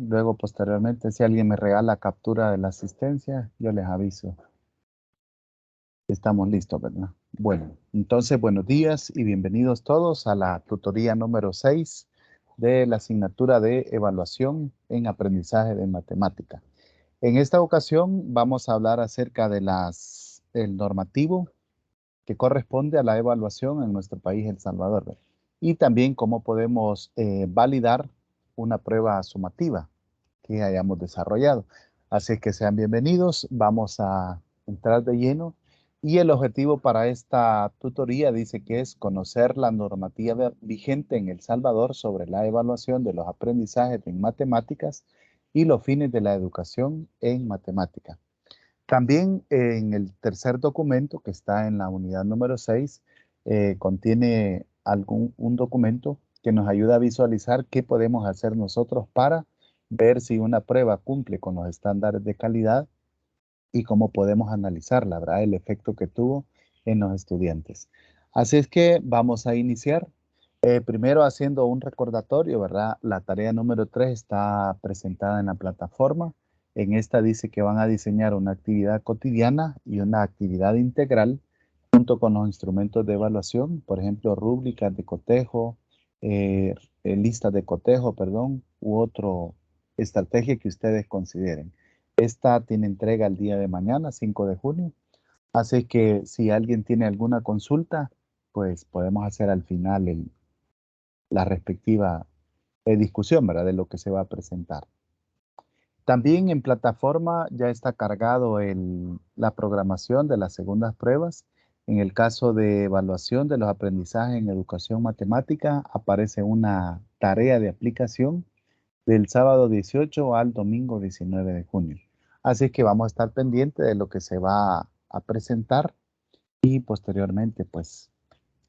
Luego, posteriormente, si alguien me regala captura de la asistencia, yo les aviso. Estamos listos, ¿verdad? Bueno, entonces, buenos días y bienvenidos todos a la tutoría número 6 de la asignatura de evaluación en aprendizaje de matemática. En esta ocasión vamos a hablar acerca de el normativo que corresponde a la evaluación en nuestro país, El Salvador, ¿verdad? Y también cómo podemos validar una prueba sumativa que hayamos desarrollado. Así que sean bienvenidos, vamos a entrar de lleno. Y el objetivo para esta tutoría dice que es conocer la normativa vigente en El Salvador sobre la evaluación de los aprendizajes en matemáticas y los fines de la educación en matemática. También en el tercer documento, que está en la unidad número 6, contiene un documento que nos ayuda a visualizar qué podemos hacer nosotros para ver si una prueba cumple con los estándares de calidad y cómo podemos analizarla, ¿verdad? El efecto que tuvo en los estudiantes. Así es que vamos a iniciar. Primero haciendo un recordatorio, ¿verdad? La tarea número 3 está presentada en la plataforma. En esta dice que van a diseñar una actividad cotidiana y una actividad integral junto con los instrumentos de evaluación, por ejemplo, rúbricas de cotejo, listas de cotejo, perdón, u otro estrategia que ustedes consideren. Esta tiene entrega el día de mañana, 5 de junio. Así que si alguien tiene alguna consulta, pues podemos hacer al final la respectiva discusión, ¿verdad? De lo que se va a presentar. También en plataforma ya está cargado la programación de las segundas pruebas. En el caso de evaluación de los aprendizajes en educación matemática, aparece una tarea de aplicación del sábado 18 al domingo 19 de junio. Así que vamos a estar pendientes de lo que se va a presentar y posteriormente, pues,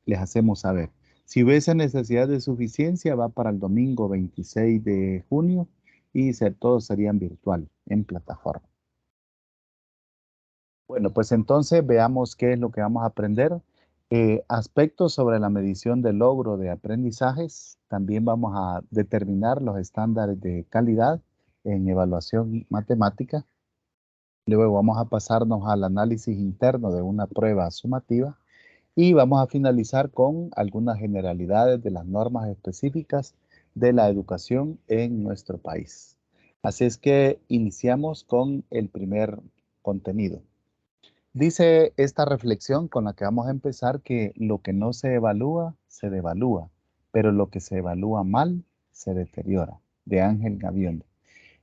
les hacemos saber. Si hubiese necesidad de suficiencia, va para el domingo 26 de junio y todos serían virtual en plataforma. Bueno, pues entonces veamos qué es lo que vamos a aprender. Aspectos sobre la medición del logro de aprendizajes. También vamos a determinar los estándares de calidad en evaluación matemática. Luego vamos a pasarnos al análisis interno de una prueba sumativa. Y vamos a finalizar con algunas generalidades de las normas específicas de la educación en nuestro país. Así es que iniciamos con el primer contenido. Dice esta reflexión con la que vamos a empezar que lo que no se evalúa, se devalúa, pero lo que se evalúa mal, se deteriora, de Ángel Gabilondo.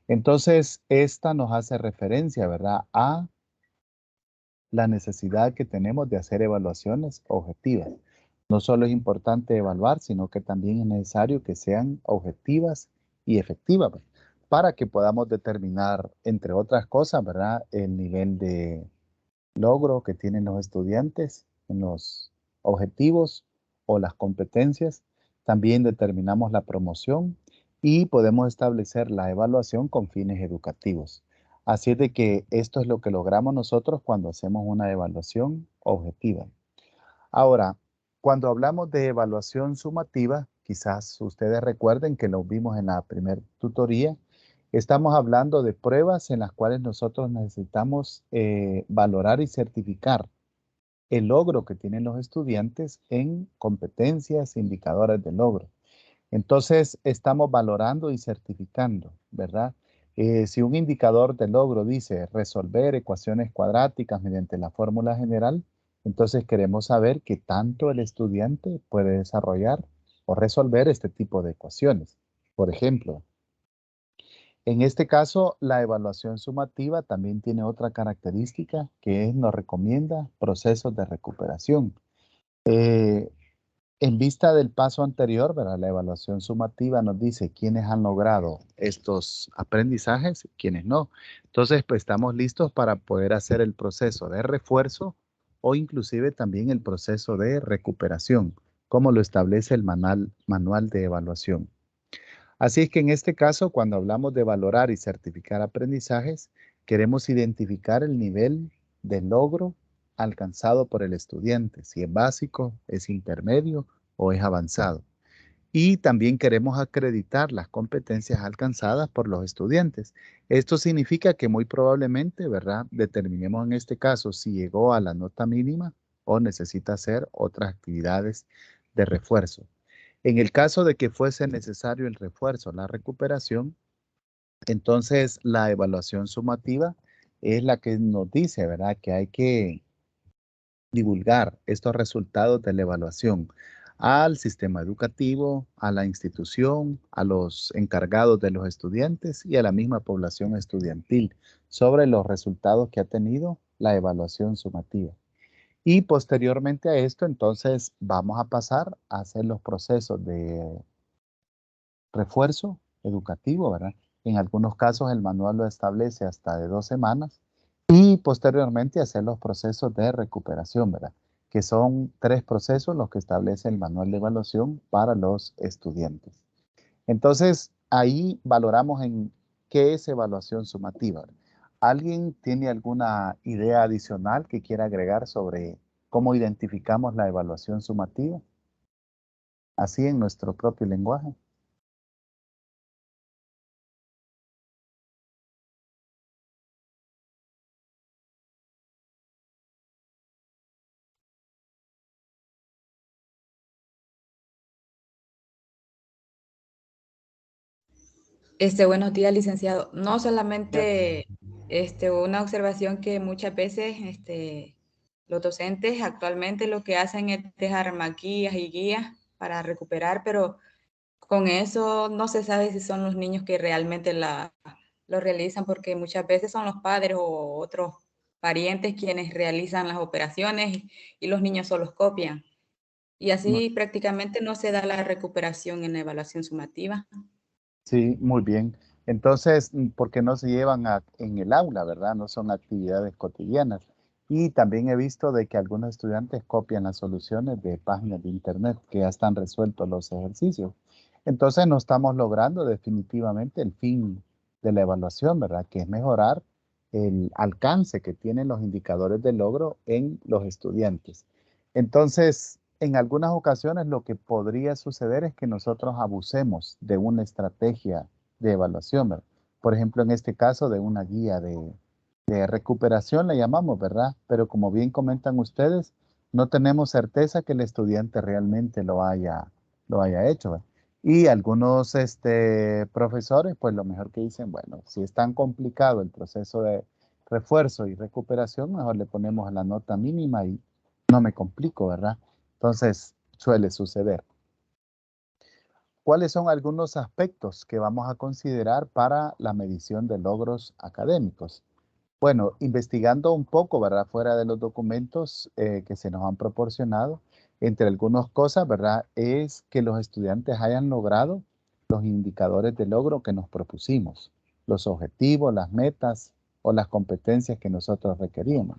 Entonces, esta nos hace referencia, ¿verdad?, a la necesidad que tenemos de hacer evaluaciones objetivas. No solo es importante evaluar, sino que también es necesario que sean objetivas y efectivas, pues, para que podamos determinar, entre otras cosas, ¿verdad?, el nivel de logro que tienen los estudiantes en los objetivos o las competencias. También determinamos la promoción y podemos establecer la evaluación con fines educativos. Así es de que esto es lo que logramos nosotros cuando hacemos una evaluación objetiva. Ahora, cuando hablamos de evaluación sumativa, quizás ustedes recuerden que lo vimos en la primera tutoría, estamos hablando de pruebas en las cuales nosotros necesitamos valorar y certificar el logro que tienen los estudiantes en competencias, indicadores de logro. Entonces, estamos valorando y certificando, ¿verdad? Si un indicador de logro dice resolver ecuaciones cuadráticas mediante la fórmula general, entonces queremos saber qué tanto el estudiante puede desarrollar o resolver este tipo de ecuaciones. Por ejemplo, en este caso, la evaluación sumativa también tiene otra característica que nos recomienda procesos de recuperación. Eh, en vista del paso anterior, ¿verdad? La evaluación sumativa nos dice quiénes han logrado estos aprendizajes y quiénes no. Entonces, pues estamos listos para poder hacer el proceso de refuerzo o inclusive también el proceso de recuperación, como lo establece el manual de evaluación. Así es que en este caso, cuando hablamos de valorar y certificar aprendizajes, queremos identificar el nivel de logro alcanzado por el estudiante, si es básico, es intermedio o es avanzado. Y también queremos acreditar las competencias alcanzadas por los estudiantes. Esto significa que muy probablemente, ¿verdad? Determinemos en este caso si llegó a la nota mínima o necesita hacer otras actividades de refuerzo. En el caso de que fuese necesario el refuerzo, la recuperación, entonces la evaluación sumativa es la que nos dice, ¿verdad? Que hay que divulgar estos resultados de la evaluación al sistema educativo, a la institución, a los encargados de los estudiantes y a la misma población estudiantil sobre los resultados que ha tenido la evaluación sumativa. Y posteriormente a esto, entonces, vamos a pasar a hacer los procesos de refuerzo educativo, ¿verdad? En algunos casos el manual lo establece hasta de 2 semanas y posteriormente hacer los procesos de recuperación, ¿verdad? Que son 3 procesos los que establece el manual de evaluación para los estudiantes. Entonces, ahí valoramos en qué es evaluación sumativa. ¿Alguien tiene alguna idea adicional que quiera agregar sobre cómo identificamos la evaluación sumativa? Así en nuestro propio lenguaje. Buenos días, licenciado. No Ya. solamente una observación que muchas veces los docentes actualmente lo que hacen es dejar maquillas y guías para recuperar, pero con eso no se sabe si son los niños que realmente lo realizan, porque muchas veces son los padres o otros parientes quienes realizan las operaciones y los niños solo copian. Y así prácticamente no se da la recuperación en la evaluación sumativa. Sí, muy bien. Entonces, ¿por qué no se llevan en el aula, verdad? No son actividades cotidianas. Y también he visto de que algunos estudiantes copian las soluciones de páginas de internet que ya están resueltos los ejercicios. Entonces, no estamos logrando definitivamente el fin de la evaluación, ¿verdad? Que es mejorar el alcance que tienen los indicadores de logro en los estudiantes. Entonces, en algunas ocasiones lo que podría suceder es que nosotros abusemos de una estrategia de evaluación, ¿verdad? Por ejemplo, en este caso de una guía de recuperación, le llamamos, ¿verdad? Pero como bien comentan ustedes, no tenemos certeza que el estudiante realmente lo haya hecho, ¿verdad? Y algunos profesores, pues lo mejor que dicen, bueno, si es tan complicado el proceso de refuerzo y recuperación, mejor le ponemos la nota mínima y no me complico, ¿verdad? Entonces, suele suceder. ¿Cuáles son algunos aspectos que vamos a considerar para la medición de logros académicos? Bueno, investigando un poco, ¿verdad? Fuera de los documentos que se nos han proporcionado, entre algunas cosas, ¿verdad? Es que los estudiantes hayan logrado los indicadores de logro que nos propusimos, los objetivos, las metas o las competencias que nosotros requeríamos.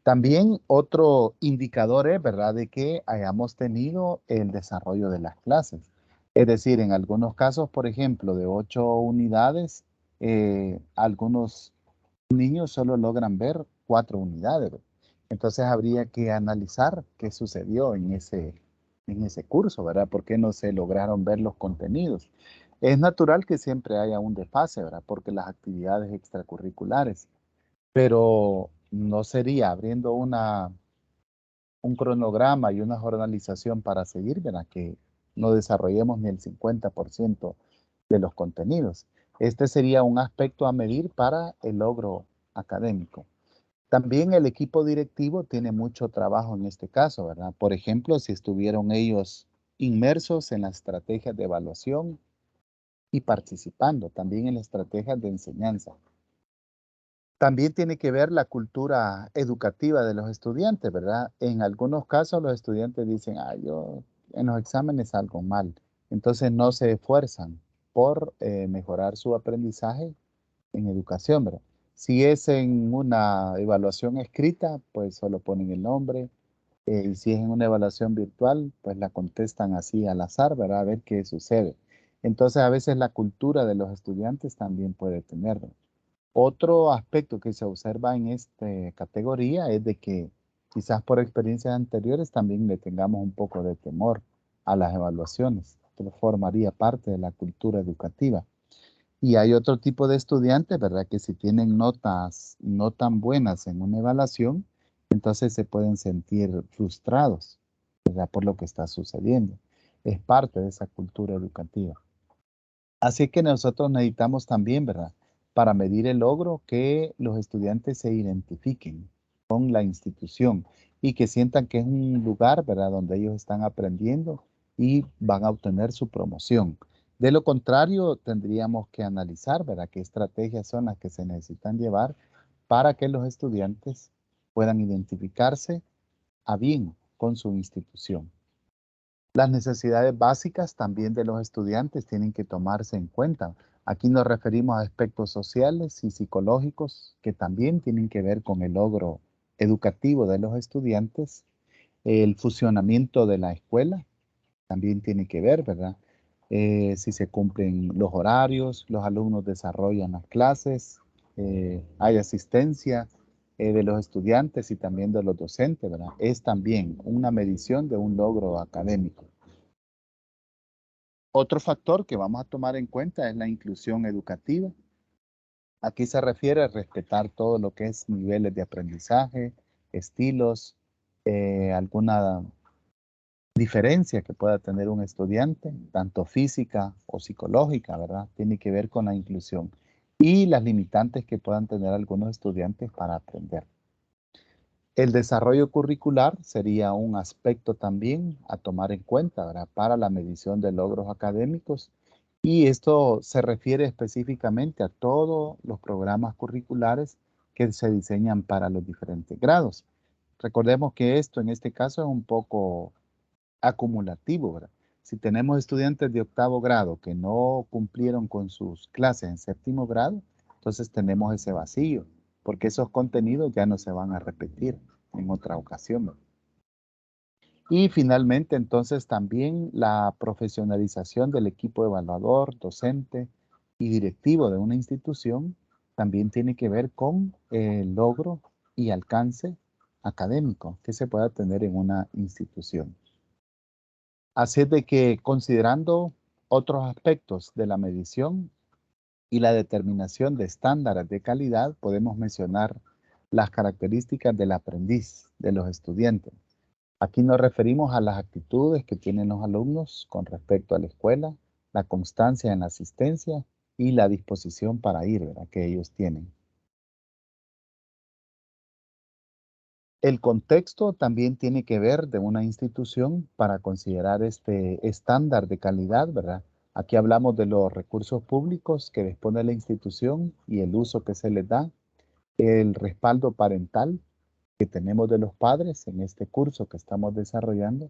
También otro indicador es, ¿verdad?, de que hayamos tenido el desarrollo de las clases. Es decir, en algunos casos, por ejemplo, de 8 unidades, algunos niños solo logran ver 4 unidades. Entonces habría que analizar qué sucedió en ese curso, ¿verdad? ¿Por qué no se lograron ver los contenidos? Es natural que siempre haya un desfase, ¿verdad? Porque las actividades extracurriculares, pero no sería abriendo un cronograma y una jornalización para seguir, ¿verdad? Que no desarrollemos ni el 50% de los contenidos. Este sería un aspecto a medir para el logro académico. También el equipo directivo tiene mucho trabajo en este caso, ¿verdad? Por ejemplo, si estuvieron ellos inmersos en las estrategias de evaluación y participando también en las estrategias de enseñanza. También tiene que ver la cultura educativa de los estudiantes, ¿verdad? En algunos casos los estudiantes dicen, ah, yo en los exámenes salgo mal. Entonces no se esfuerzan por mejorar su aprendizaje en educación, ¿verdad? Si es en una evaluación escrita, pues solo ponen el nombre. Y si es en una evaluación virtual, pues la contestan así al azar, ¿verdad? A ver qué sucede. Entonces a veces la cultura de los estudiantes también puede tenerlo. Otro aspecto que se observa en esta categoría es de que quizás por experiencias anteriores también le tengamos un poco de temor a las evaluaciones. esto formaría parte de la cultura educativa. Y hay otro tipo de estudiantes, ¿verdad? Que si tienen notas no tan buenas en una evaluación, entonces se pueden sentir frustrados, ¿verdad? Por lo que está sucediendo. Es parte de esa cultura educativa. Así que nosotros necesitamos también, ¿verdad? Para medir el logro, que los estudiantes se identifiquen con la institución y que sientan que es un lugar, ¿verdad? Donde ellos están aprendiendo y van a obtener su promoción. De lo contrario, tendríamos que analizar, ¿verdad? Qué estrategias son las que se necesitan llevar para que los estudiantes puedan identificarse a bien con su institución. Las necesidades básicas también de los estudiantes tienen que tomarse en cuenta. Aquí nos referimos a aspectos sociales y psicológicos que también tienen que ver con el logro educativo de los estudiantes. El funcionamiento de la escuela también tiene que ver, ¿verdad? Si se cumplen los horarios, los alumnos desarrollan las clases, hay asistencia de los estudiantes y también de los docentes, ¿verdad? Es también una medición de un logro académico. Otro factor que vamos a tomar en cuenta es la inclusión educativa. Aquí se refiere a respetar todo lo que es niveles de aprendizaje, estilos, alguna diferencia que pueda tener un estudiante, tanto física o psicológica, ¿verdad? Tiene que ver con la inclusión y las limitantes que puedan tener algunos estudiantes para aprender. El desarrollo curricular sería un aspecto también a tomar en cuenta, ¿verdad? Para la medición de logros académicos, y esto se refiere específicamente a todos los programas curriculares que se diseñan para los diferentes grados. Recordemos que esto en este caso es un poco acumulativo, ¿verdad? Si tenemos estudiantes de octavo grado que no cumplieron con sus clases en séptimo grado, entonces tenemos ese vacío, porque esos contenidos ya no se van a repetir en otra ocasión, ¿verdad? Y finalmente, entonces, también la profesionalización del equipo evaluador, docente y directivo de una institución también tiene que ver con el logro y alcance académico que se pueda tener en una institución. Así es de que, considerando otros aspectos de la medición y la determinación de estándares de calidad, podemos mencionar las características del aprendiz, de los estudiantes. Aquí nos referimos a las actitudes que tienen los alumnos con respecto a la escuela, la constancia en la asistencia y la disposición para ir, ¿verdad? Que ellos tienen. El contexto también tiene que ver de una institución para considerar este estándar de calidad, ¿verdad? Aquí hablamos de los recursos públicos que dispone la institución y el uso que se les da, el respaldo parental que tenemos de los padres en este curso que estamos desarrollando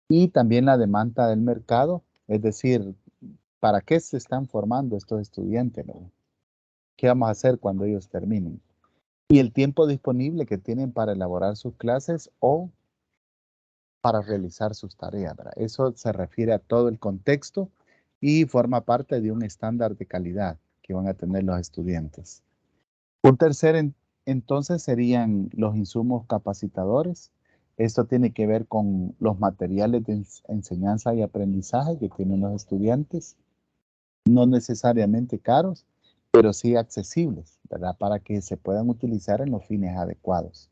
y también la demanda del mercado, es decir, ¿para qué se están formando estos estudiantes, ¿no? ¿Qué vamos a hacer cuando ellos terminen? Y el tiempo disponible que tienen para elaborar sus clases o para realizar sus tareas, ¿verdad? Eso se refiere a todo el contexto y forma parte de un estándar de calidad que van a tener los estudiantes. Un tercer entonces serían los insumos capacitadores. Esto tiene que ver con los materiales de enseñanza y aprendizaje que tienen los estudiantes, no necesariamente caros, pero sí accesibles, ¿verdad? Para que se puedan utilizar en los fines adecuados.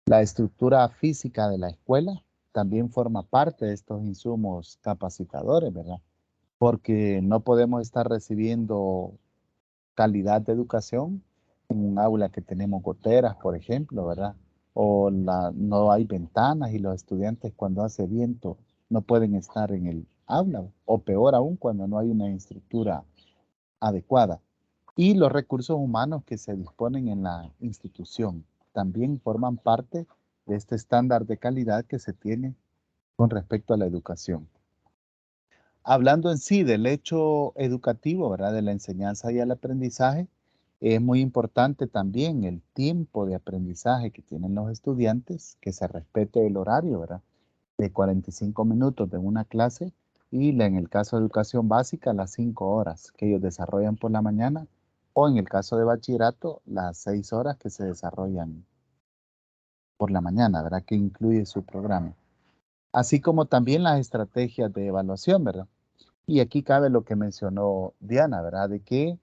La estructura física de la escuela también forma parte de estos insumos capacitadores, ¿verdad? Porque no podemos estar recibiendo calidad de educación en un aula que tenemos goteras, por ejemplo, ¿verdad? O no hay ventanas y los estudiantes cuando hace viento no pueden estar en el aula, o peor aún cuando no hay una estructura adecuada. Y los recursos humanos que se disponen en la institución también forman parte de este estándar de calidad que se tiene con respecto a la educación. Hablando en sí del hecho educativo, ¿verdad? De la enseñanza y el aprendizaje, es muy importante también el tiempo de aprendizaje que tienen los estudiantes, que se respete el horario, ¿verdad? De 45 minutos de una clase y en el caso de educación básica, las 5 horas que ellos desarrollan por la mañana o en el caso de bachillerato, las 6 horas que se desarrollan por la mañana, ¿verdad? Que incluye su programa. Así como también las estrategias de evaluación, ¿verdad? Y aquí cabe lo que mencionó Diana, ¿verdad? De que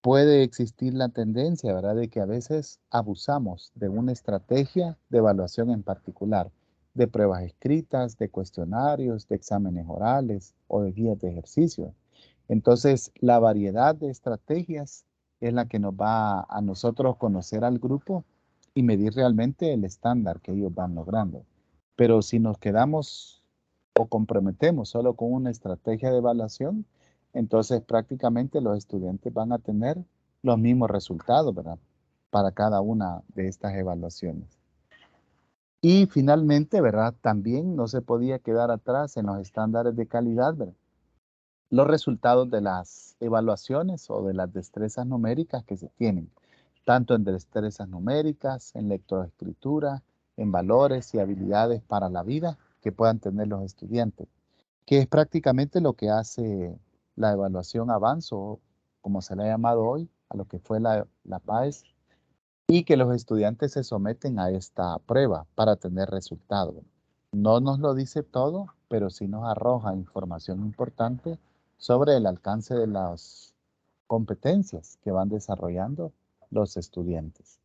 puede existir la tendencia, ¿verdad?, de que a veces abusamos de una estrategia de evaluación en particular, de pruebas escritas, de cuestionarios, de exámenes orales o de guías de ejercicio. Entonces, la variedad de estrategias es la que nos va a nosotros conocer al grupo y medir realmente el estándar que ellos van logrando. Pero si nos quedamos o comprometemos solo con una estrategia de evaluación, entonces prácticamente los estudiantes van a tener los mismos resultados, ¿verdad? Para cada una de estas evaluaciones. Y finalmente, ¿verdad? También no se podía quedar atrás en los estándares de calidad, ¿verdad? Los resultados de las evaluaciones o de las destrezas numéricas que se tienen, tanto en destrezas numéricas, en lectoescritura, en valores y habilidades para la vida que puedan tener los estudiantes, que es prácticamente lo que hace la evaluación Avanzo, como se le ha llamado hoy, a lo que fue la PAES, y que los estudiantes se someten a esta prueba para tener resultados. No nos lo dice todo, pero sí nos arroja información importante sobre el alcance de las competencias que van desarrollando los estudiantes.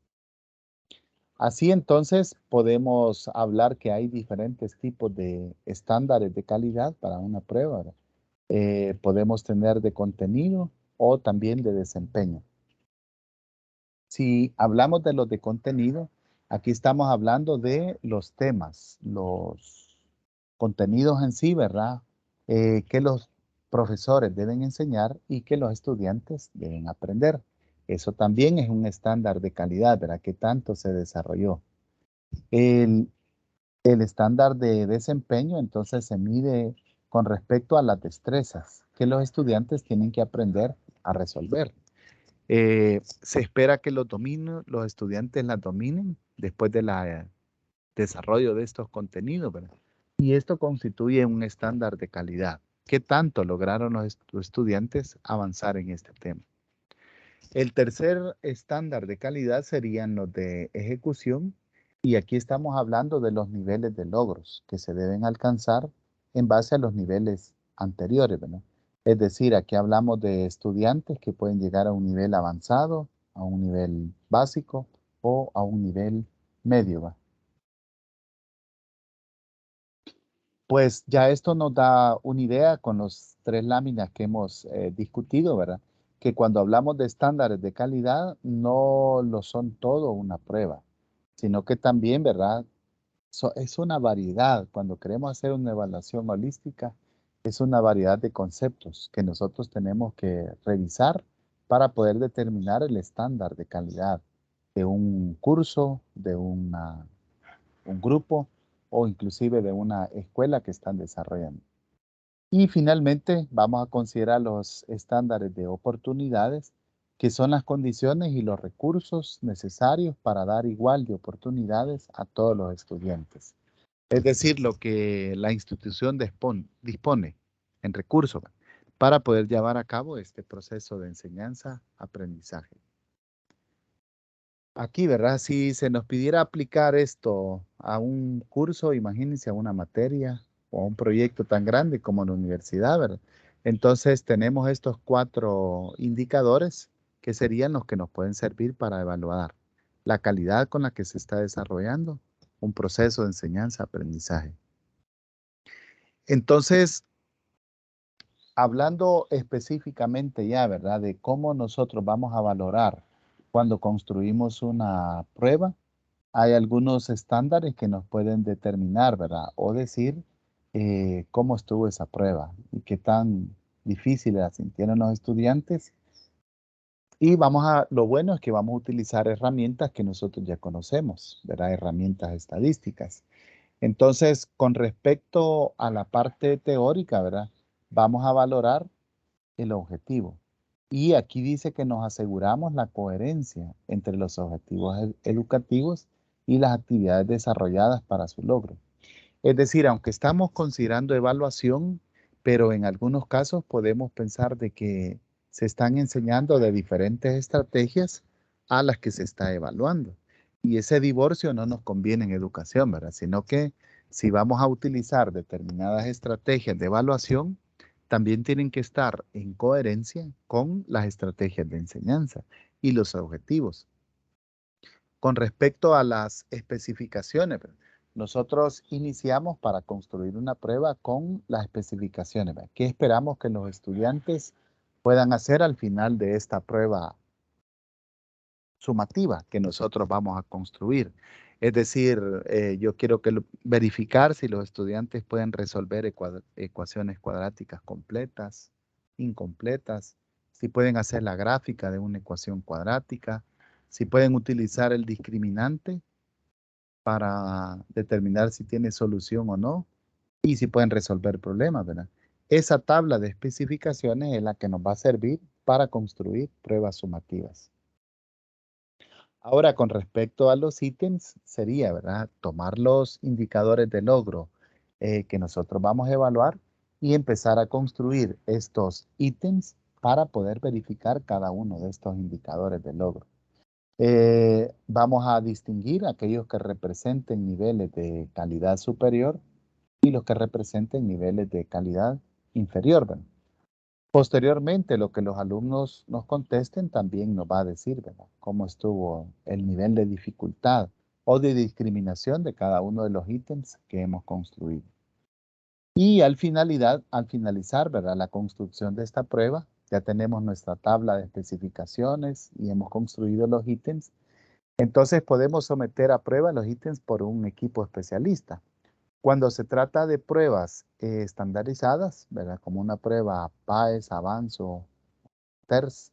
Así entonces podemos hablar que hay diferentes tipos de estándares de calidad para una prueba. Podemos tener de contenido o también de desempeño. Si hablamos de los de contenido, aquí estamos hablando de los temas, los contenidos en sí, ¿verdad? Que los profesores deben enseñar y que los estudiantes deben aprender. Eso también es un estándar de calidad, ¿verdad? Que tanto se desarrolló. El, el estándar de desempeño entonces se mide con respecto a las destrezas que los estudiantes tienen que aprender a resolver. Se espera que los estudiantes las dominen después del desarrollo de estos contenidos, ¿verdad? Y esto constituye un estándar de calidad. ¿Qué tanto lograron los estudiantes avanzar en este tema? El tercer estándar de calidad serían los de ejecución, y aquí estamos hablando de los niveles de logros que se deben alcanzar en base a los niveles anteriores, ¿verdad? Es decir, aquí hablamos de estudiantes que pueden llegar a un nivel avanzado, a un nivel básico o a un nivel medio, ¿va? Pues ya esto nos da una idea con los tres láminas que hemos discutido, ¿verdad? Que cuando hablamos de estándares de calidad, no lo son todo una prueba, sino que también, ¿verdad? Es una variedad. Cuando queremos hacer una evaluación holística, es una variedad de conceptos que nosotros tenemos que revisar para poder determinar el estándar de calidad de un curso, de un grupo o inclusive de una escuela que están desarrollando. Y finalmente vamos a considerar los estándares de oportunidades, que son las condiciones y los recursos necesarios para dar igual de oportunidades a todos los estudiantes. Es decir, lo que la institución dispone en recursos para poder llevar a cabo este proceso de enseñanza-aprendizaje. Aquí, ¿verdad? Si se nos pidiera aplicar esto a un curso, imagínense a una materia o a un proyecto tan grande como la universidad, ¿verdad? Entonces tenemos estos 4 indicadores que serían los que nos pueden servir para evaluar la calidad con la que se está desarrollando un proceso de enseñanza-aprendizaje. Entonces, hablando específicamente ya, ¿verdad? De cómo nosotros vamos a valorar cuando construimos una prueba, hay algunos estándares que nos pueden determinar, ¿verdad? O decir cómo estuvo esa prueba y qué tan difícil la sintieron los estudiantes. Y lo bueno es que vamos a utilizar herramientas que nosotros ya conocemos, ¿verdad? Herramientas estadísticas. Entonces, con respecto a la parte teórica, ¿verdad? Vamos a valorar el objetivo. Y aquí dice que nos aseguramos la coherencia entre los objetivos educativos y las actividades desarrolladas para su logro. Es decir, aunque estamos considerando evaluación, pero en algunos casos podemos pensar de que se están enseñando de diferentes estrategias a las que se está evaluando. Y ese divorcio no nos conviene en educación, ¿verdad? Sino que si vamos a utilizar determinadas estrategias de evaluación, también tienen que estar en coherencia con las estrategias de enseñanza y los objetivos. Con respecto a las especificaciones, nosotros iniciamos para construir una prueba con las especificaciones. ¿Qué esperamos que los estudiantes puedan hacer al final de esta prueba sumativa que nosotros vamos a construir? Es decir, yo quiero verificar si los estudiantes pueden resolver ecuaciones cuadráticas completas, incompletas, si pueden hacer la gráfica de una ecuación cuadrática, si pueden utilizar el discriminante para determinar si tiene solución o no y si pueden resolver problemas, ¿verdad? Esa tabla de especificaciones es la que nos va a servir para construir pruebas sumativas. Ahora, con respecto a los ítems, sería, ¿verdad? Tomar los indicadores de logro que nosotros vamos a evaluar y empezar a construir estos ítems para poder verificar cada uno de estos indicadores de logro. Vamos a distinguir aquellos que representen niveles de calidad superior y los que representen niveles de calidad inferior, ¿verdad? Posteriormente, lo que los alumnos nos contesten también nos va a decir, ¿verdad?, cómo estuvo el nivel de dificultad o de discriminación de cada uno de los ítems que hemos construido. Y al finalizar, ¿verdad?, la construcción de esta prueba, ya tenemos nuestra tabla de especificaciones y hemos construido los ítems. Entonces podemos someter a prueba los ítems por un equipo especialista. Cuando se trata de pruebas estandarizadas, ¿verdad?, como una prueba PAES, Avanzo, TERS,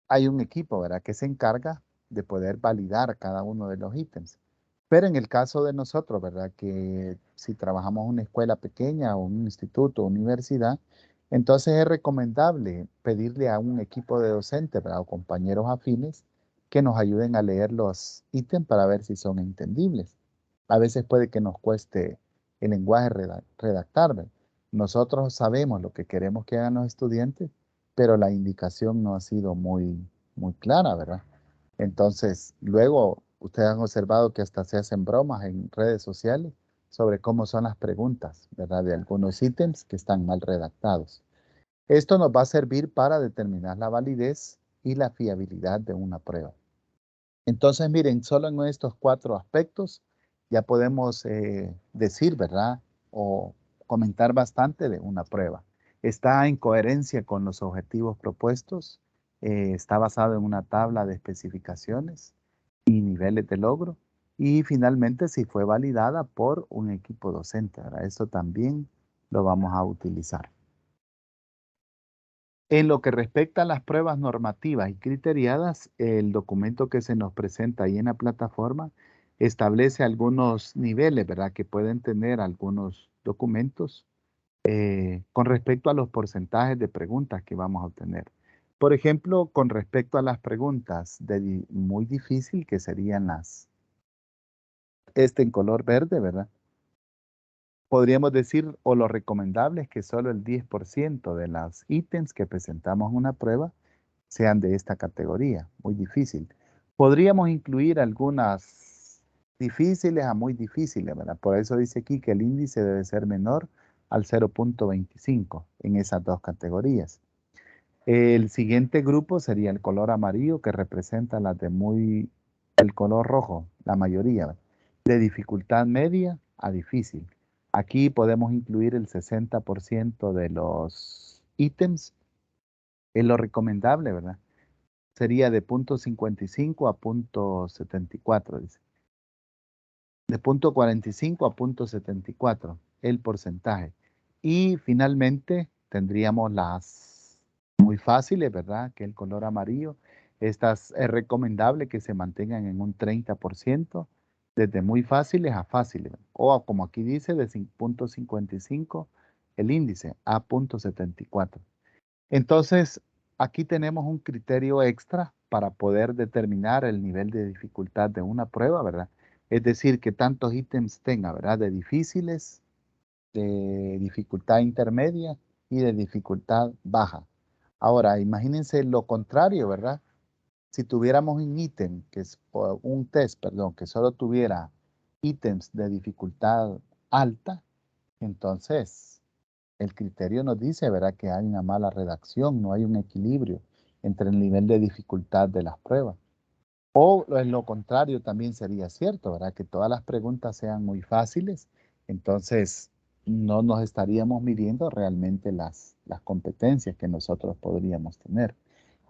hay un equipo, ¿verdad?, que se encarga de poder validar cada uno de los ítems. Pero en el caso de nosotros, ¿verdad?, que si trabajamos en una escuela pequeña o un instituto o universidad, entonces es recomendable pedirle a un equipo de docentes, ¿verdad?, o compañeros afines que nos ayuden a leer los ítems para ver si son entendibles. A veces puede que nos cueste el lenguaje redactar, ¿verdad? Nosotros sabemos lo que queremos que hagan los estudiantes, pero la indicación no ha sido muy clara, ¿verdad? Entonces, luego ustedes han observado que hasta se hacen bromas en redes sociales sobre cómo son las preguntas, ¿verdad?, de algunos ítems que están mal redactados. Esto nos va a servir para determinar la validez y la fiabilidad de una prueba. Entonces, miren, solo en estos 4 aspectos ya podemos decir, ¿verdad?, o comentar bastante de una prueba. Está en coherencia con los objetivos propuestos, está basado en una tabla de especificaciones y niveles de logro, y finalmente si fue validada por un equipo docente, ¿verdad? Eso también lo vamos a utilizar. En lo que respecta a las pruebas normativas y criteriadas, el documento que se nos presenta ahí en la plataforma establece algunos niveles, ¿verdad?, que pueden tener algunos documentos con respecto a los porcentajes de preguntas que vamos a obtener. Por ejemplo, con respecto a las preguntas de muy difícil, que serían en color verde, ¿verdad? Podríamos decir, o lo recomendable es que solo el 10% de los ítems que presentamos en una prueba sean de esta categoría, muy difícil. Podríamos incluir algunas difíciles a muy difíciles, ¿verdad? Por eso dice aquí que el índice debe ser menor al 0.25 en esas dos categorías. El siguiente grupo sería el color amarillo, que representa las de el color rojo, la mayoría, ¿verdad?, de dificultad media a difícil. Aquí podemos incluir el 60% de los ítems. Es lo recomendable, ¿verdad? Sería de 0.55 a 0.74, dice. De 0.45 a 0.74, el porcentaje. Y finalmente tendríamos las muy fáciles, ¿verdad?, que el color amarillo. Estas es recomendable que se mantengan en un 30%, desde muy fáciles a fáciles. O como aquí dice, de 0.55 el índice a 0.74. Entonces, aquí tenemos un criterio extra para poder determinar el nivel de dificultad de una prueba, ¿verdad? Es decir, que tantos ítems tenga, ¿verdad?, de difíciles, de dificultad intermedia y de dificultad baja. Ahora, imagínense lo contrario, ¿verdad? Si tuviéramos un test, perdón, que solo tuviera ítems de dificultad alta, entonces El criterio nos dice, ¿verdad?, que hay una mala redacción, no hay un equilibrio entre el nivel de dificultad de las pruebas. O en lo contrario también sería cierto, ¿verdad? Que todas las preguntas sean muy fáciles, entonces no nos estaríamos midiendo realmente las competencias que nosotros podríamos tener.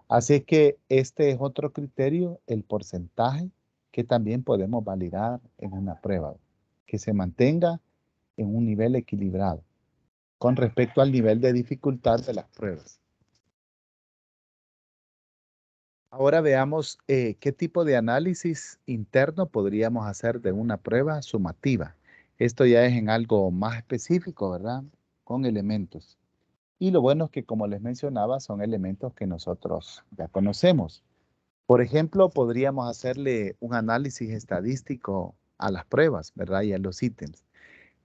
Así es que este es otro criterio, el porcentaje, que también podemos validar en una prueba, que se mantenga en un nivel equilibrado con respecto al nivel de dificultad de las pruebas. Ahora veamos qué tipo de análisis interno podríamos hacer de una prueba sumativa. Esto ya es en algo más específico, ¿verdad? Con elementos. Y lo bueno es que, como les mencionaba, son elementos que nosotros ya conocemos. Por ejemplo, podríamos hacerle un análisis estadístico a las pruebas, ¿verdad? Y a los ítems.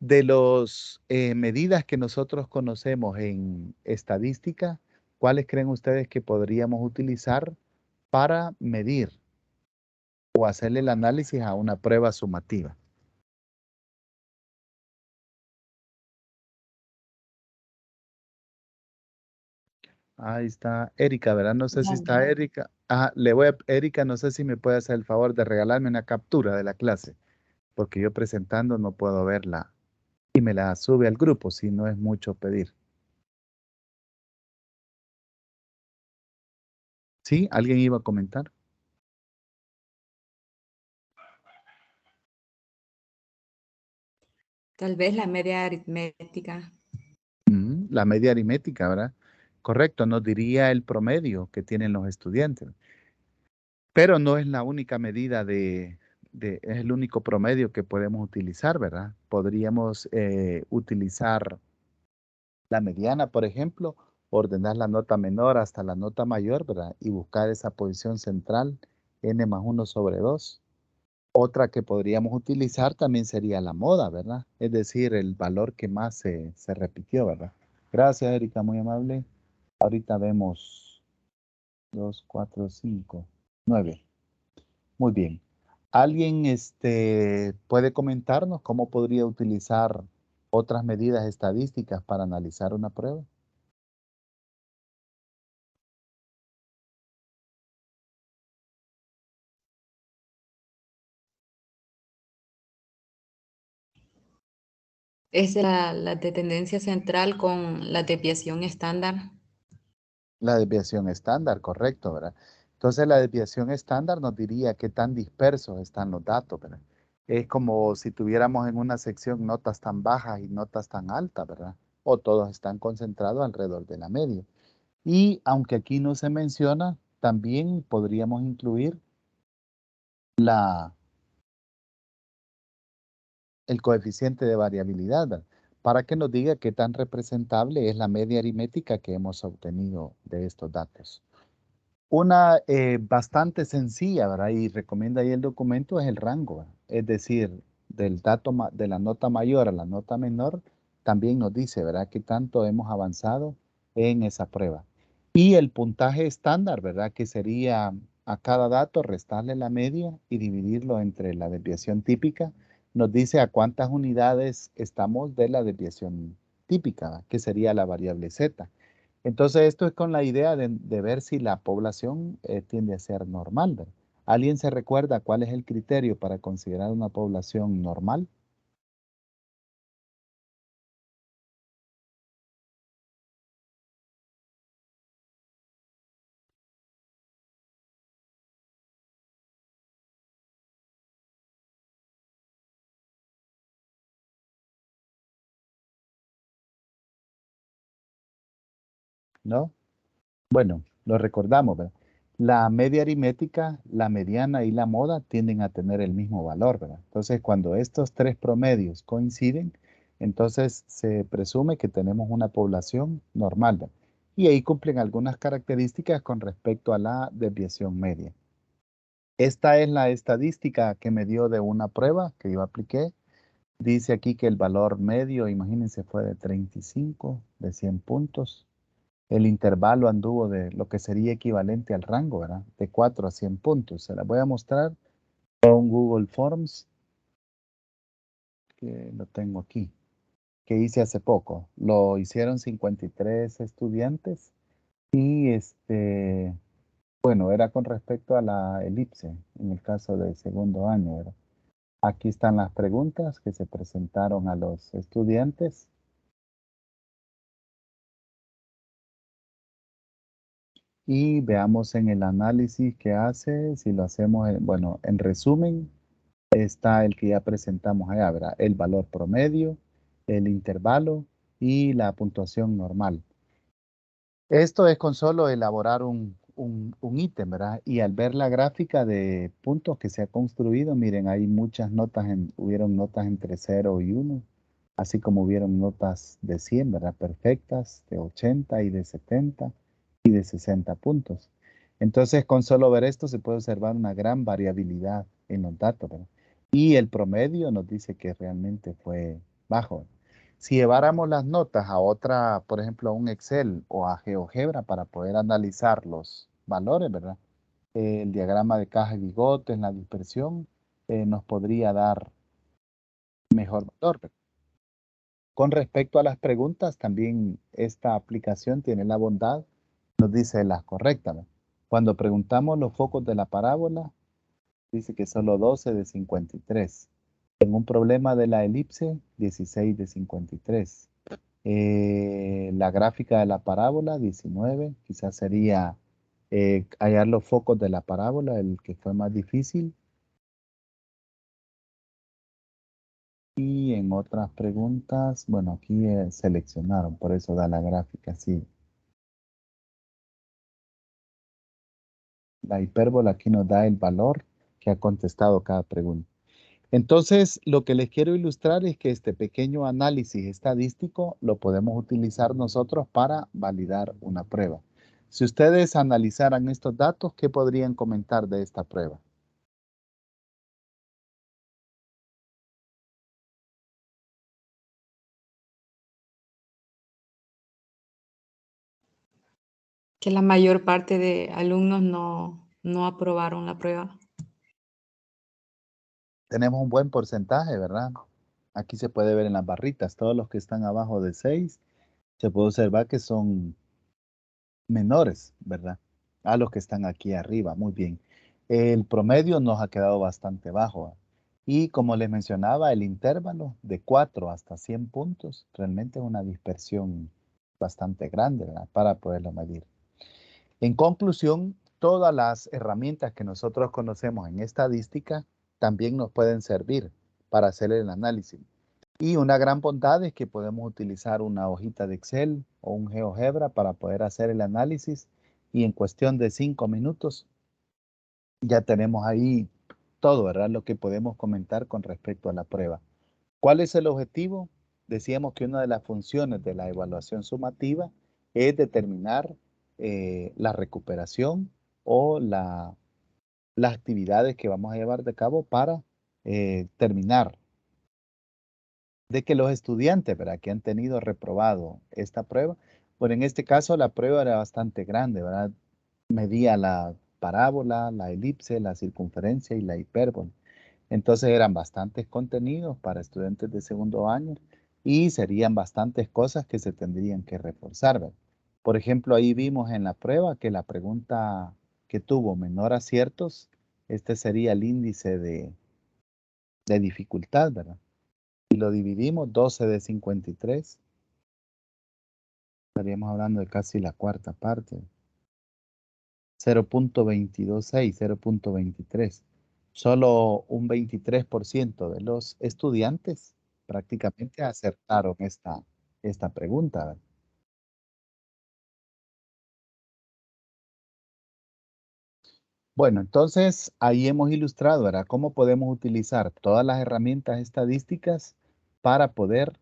De las medidas que nosotros conocemos en estadística, ¿cuáles creen ustedes que podríamos utilizar para medir o hacerle el análisis a una prueba sumativa? Ahí está Erika, ¿verdad? No sé si está Erika. Ah, Erika, no sé si me puede hacer el favor de regalarme una captura de la clase, porque yo presentando no puedo verla y me la sube al grupo, si no es mucho pedir. ¿Sí? ¿Alguien iba a comentar? Tal vez la media aritmética. La media aritmética, ¿verdad? Correcto, nos diría el promedio que tienen los estudiantes. Pero no es la única medida es el único promedio que podemos utilizar, ¿verdad? Podríamos utilizar la mediana, por ejemplo, ordenar la nota menor hasta la nota mayor, ¿verdad? Y buscar esa posición central, n+1/2. Otra que podríamos utilizar también sería la moda, ¿verdad? Es decir, el valor que más se repitió, ¿verdad? Gracias, Erika, muy amable. Ahorita vemos 2, 4, 5, 9. Muy bien. ¿Alguien puede comentarnos cómo podría utilizar otras medidas estadísticas para analizar una prueba? Es la de tendencia central con la desviación estándar. La desviación estándar, correcto, ¿verdad? Entonces la desviación estándar nos diría qué tan dispersos están los datos, ¿verdad? Es como si tuviéramos en una sección notas tan bajas y notas tan altas, ¿verdad? O todos están concentrados alrededor de la media. Y aunque aquí no se menciona, también podríamos incluir la, el coeficiente de variabilidad, ¿verdad? Para que nos diga qué tan representable es la media aritmética que hemos obtenido de estos datos. Una bastante sencilla, ¿verdad? Y recomienda ahí el documento es el rango, ¿verdad? Es decir, del dato de la nota mayor a la nota menor, también nos dice, ¿verdad? Qué tanto hemos avanzado en esa prueba. Y el puntaje estándar, ¿verdad? Que sería a cada dato restarle la media y dividirlo entre la desviación típica, nos dice a cuántas unidades estamos de la desviación típica, ¿verdad? Que sería la variable z. Entonces, esto es con la idea de ver si la población tiende a ser normal, ¿verdad? ¿Alguien se recuerda cuál es el criterio para considerar una población normal? ¿No? Bueno, lo recordamos, ¿verdad? La media aritmética, la mediana y la moda tienden a tener el mismo valor, ¿verdad? Entonces, cuando estos tres promedios coinciden, entonces se presume que tenemos una población normal, ¿verdad? Y ahí cumplen algunas características con respecto a la desviación media. Esta es la estadística que me dio de una prueba que yo apliqué. Dice aquí que el valor medio, imagínense, fue de 35, de 100 puntos. El intervalo anduvo de lo que sería equivalente al rango, ¿verdad? De 4 a 100 puntos. Se las voy a mostrar con Google Forms, que lo tengo aquí. que hice hace poco. Lo hicieron 53 estudiantes y bueno, era con respecto a la elipse, en el caso del segundo año, ¿verdad? Aquí están las preguntas que se presentaron a los estudiantes. Y veamos en el análisis que hace, si lo hacemos, bueno, en resumen, está el que ya presentamos allá, ¿verdad? El valor promedio, el intervalo y la puntuación normal. Esto es con solo elaborar un ítem, ¿verdad? Y al ver la gráfica de puntos que se ha construido, miren, hay muchas notas, hubieron notas entre 0 y 1, así como hubieron notas de 100, ¿verdad? Perfectas, de 80 y de 70 y de 60 puntos. Entonces, con solo ver esto se puede observar una gran variabilidad en los datos, ¿verdad? Y el promedio nos dice que realmente fue bajo. Si lleváramos las notas a otra, por ejemplo, a un Excel o a GeoGebra para poder analizar los valores, ¿verdad? El diagrama de caja y bigotes, la dispersión, nos podría dar mejor valor, ¿verdad? Con respecto a las preguntas, también esta aplicación tiene la bondad, nos dice las correctas, ¿no? Cuando preguntamos los focos de la parábola, dice que solo 12 de 53. En un problema de la elipse, 16 de 53. La gráfica de la parábola, 19, quizás sería hallar los focos de la parábola, el que fue más difícil. Y en otras preguntas, bueno, aquí seleccionaron, por eso da la gráfica así. La hipérbola aquí nos da el valor que ha contestado cada pregunta. Entonces, lo que les quiero ilustrar es que este pequeño análisis estadístico lo podemos utilizar nosotros para validar una prueba. Si ustedes analizaran estos datos, ¿qué podrían comentar de esta prueba? Que la mayor parte de alumnos no aprobaron la prueba. Tenemos un buen porcentaje, ¿verdad? Aquí se puede ver en las barritas, todos los que están abajo de 6, se puede observar que son menores, ¿verdad? A los que están aquí arriba, muy bien. El promedio nos ha quedado bastante bajo, ¿eh? Y como les mencionaba, el intervalo de 4 hasta 100 puntos realmente es una dispersión bastante grande, ¿verdad? Para poderlo medir. En conclusión, todas las herramientas que nosotros conocemos en estadística también nos pueden servir para hacer el análisis. Y una gran bondad es que podemos utilizar una hojita de Excel o un GeoGebra para poder hacer el análisis y en cuestión de 5 minutos ya tenemos ahí todo, ¿verdad? Lo que podemos comentar con respecto a la prueba. ¿Cuál es el objetivo? Decíamos que una de las funciones de la evaluación sumativa es determinar la recuperación o las actividades que vamos a llevar de cabo para terminar de que los estudiantes, ¿verdad? Que han tenido reprobado esta prueba, bueno, en este caso la prueba era bastante grande, ¿verdad? Medía la parábola, la elipse, la circunferencia y la hipérbola. Entonces eran bastantes contenidos para estudiantes de segundo año y serían bastantes cosas que se tendrían que reforzar, ¿verdad? Por ejemplo, ahí vimos en la prueba que la pregunta que tuvo menor aciertos, este sería el índice de dificultad, ¿verdad? Si lo dividimos, 12 de 53, estaríamos hablando de casi la cuarta parte. 0.226, 0.23. Solo un 23% de los estudiantes prácticamente acertaron esta pregunta, ¿verdad? Bueno, entonces ahí hemos ilustrado, ¿verdad? Cómo podemos utilizar todas las herramientas estadísticas para poder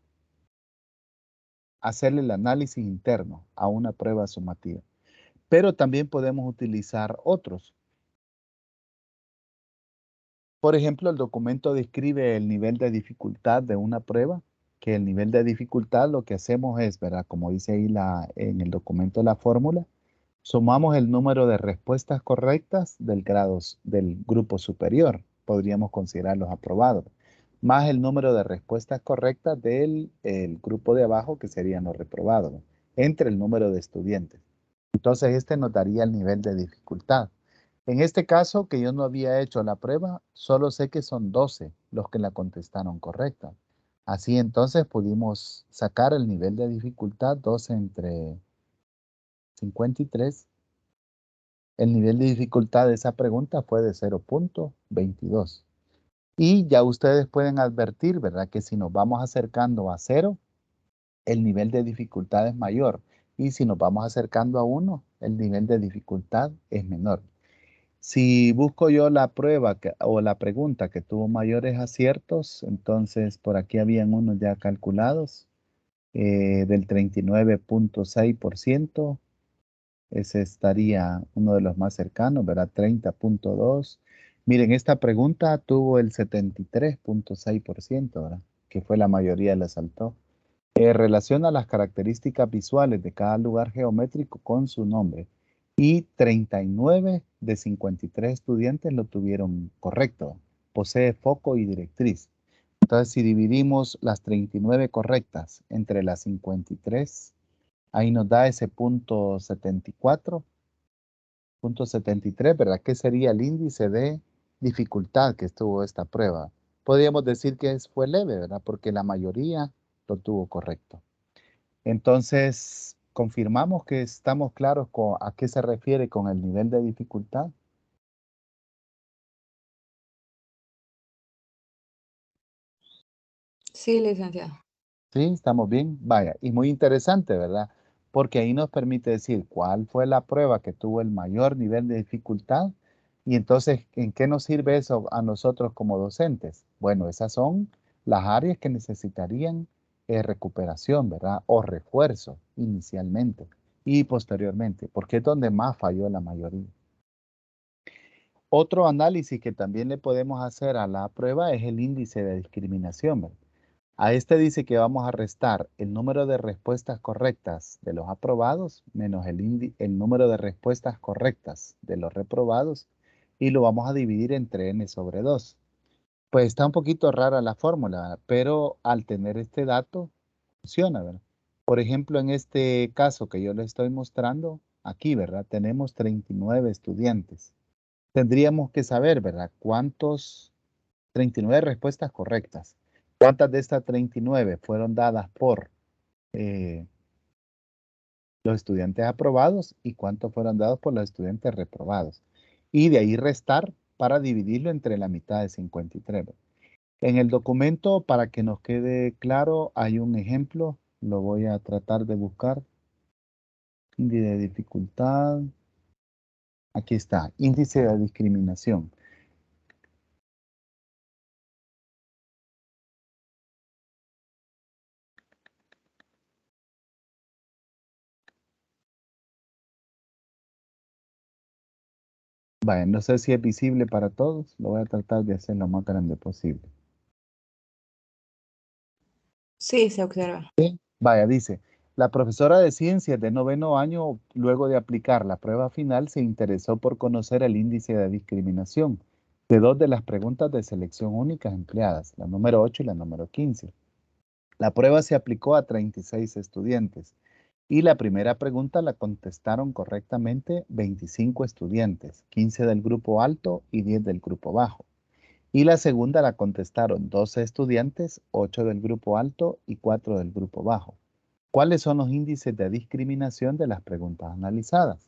hacer el análisis interno a una prueba sumativa. Pero también podemos utilizar otros. Por ejemplo, el documento describe el nivel de dificultad de una prueba, que el nivel de dificultad lo que hacemos es, ¿verdad? Como dice ahí en el documento la fórmula, sumamos el número de respuestas correctas del grupo superior. Podríamos considerarlos aprobados. más el número de respuestas correctas del el grupo de abajo, que serían los reprobados, ¿no? Entre el número de estudiantes. Entonces, este nos daría el nivel de dificultad. En este caso, que yo no había hecho la prueba, solo sé que son 12 los que la contestaron correcta. Así entonces pudimos sacar el nivel de dificultad 12 entre 53. El nivel de dificultad de esa pregunta fue de 0.22. Y ya ustedes pueden advertir, ¿verdad? Que si nos vamos acercando a 0, el nivel de dificultad es mayor. Y si nos vamos acercando a 1, el nivel de dificultad es menor. Si busco yo la prueba o la pregunta que tuvo mayores aciertos, entonces por aquí habían unos ya calculados del 39.6%. Ese estaría uno de los más cercanos, ¿verdad? 30.2. Miren, esta pregunta tuvo el 73.6%, ¿verdad? Que fue la mayoría le saltó. Relaciona las características visuales de cada lugar geométrico con su nombre. Y 39 de 53 estudiantes lo tuvieron correcto. Posee foco y directriz. Entonces, si dividimos las 39 correctas entre las 53, ahí nos da ese punto 74, punto 73, ¿verdad? ¿Qué sería el índice de dificultad que estuvo esta prueba? Podríamos decir que fue leve, ¿verdad? Porque la mayoría lo tuvo correcto. Entonces, confirmamos que estamos claros con a qué se refiere con el nivel de dificultad. Sí, licenciado. Sí, estamos bien. Vaya, y muy interesante, ¿verdad? Porque ahí nos permite decir cuál fue la prueba que tuvo el mayor nivel de dificultad y entonces, ¿en qué nos sirve eso a nosotros como docentes? Bueno, esas son las áreas que necesitarían recuperación, ¿verdad? O refuerzo inicialmente y posteriormente, porque es donde más falló la mayoría. Otro análisis que también le podemos hacer a la prueba es el índice de discriminación, ¿verdad? A este dice que vamos a restar el número de respuestas correctas de los aprobados menos el número de respuestas correctas de los reprobados y lo vamos a dividir entre n sobre 2. Pues está un poquito rara la fórmula, pero al tener este dato funciona, ¿verdad? Por ejemplo, en este caso que yo le estoy mostrando, aquí, ¿verdad? Tenemos 39 estudiantes. Tendríamos que saber, ¿verdad? ¿Cuántos 39 respuestas correctas? ¿Cuántas de estas 39 fueron dadas por eh, los estudiantes aprobados y cuántos fueron dados por los estudiantes reprobados? Y de ahí restar para dividirlo entre la mitad de 53. En el documento, para que nos quede claro, hay un ejemplo. Lo voy a tratar de buscar. Índice de dificultad. Aquí está, índice de discriminación. Vaya, no sé si es visible para todos. Lo voy a tratar de hacer lo más grande posible. Sí, se observa. Vaya, dice, la profesora de ciencias de noveno año, luego de aplicar la prueba final, se interesó por conocer el índice de discriminación de dos de las preguntas de selección únicas empleadas, la número 8 y la número 15. La prueba se aplicó a 36 estudiantes y la primera pregunta la contestaron correctamente 25 estudiantes, 15 del grupo alto y 10 del grupo bajo. Y la segunda la contestaron 12 estudiantes, 8 del grupo alto y 4 del grupo bajo. ¿Cuáles son los índices de discriminación de las preguntas analizadas?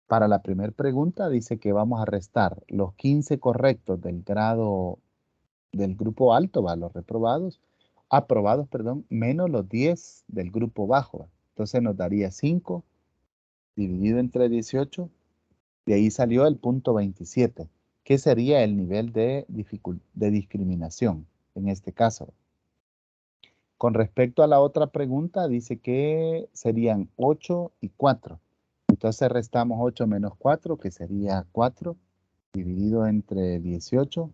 Para la primera pregunta dice que vamos a restar los 15 correctos del grado del grupo alto, ¿va? Los reprobados, aprobados, perdón, menos los 10 del grupo bajo, ¿va? Entonces nos daría 5 dividido entre 18, de ahí salió el punto 27, que sería el nivel de discriminación en este caso. Con respecto a la otra pregunta, dice que serían 8 y 4. Entonces restamos 8 menos 4, que sería 4, dividido entre 18,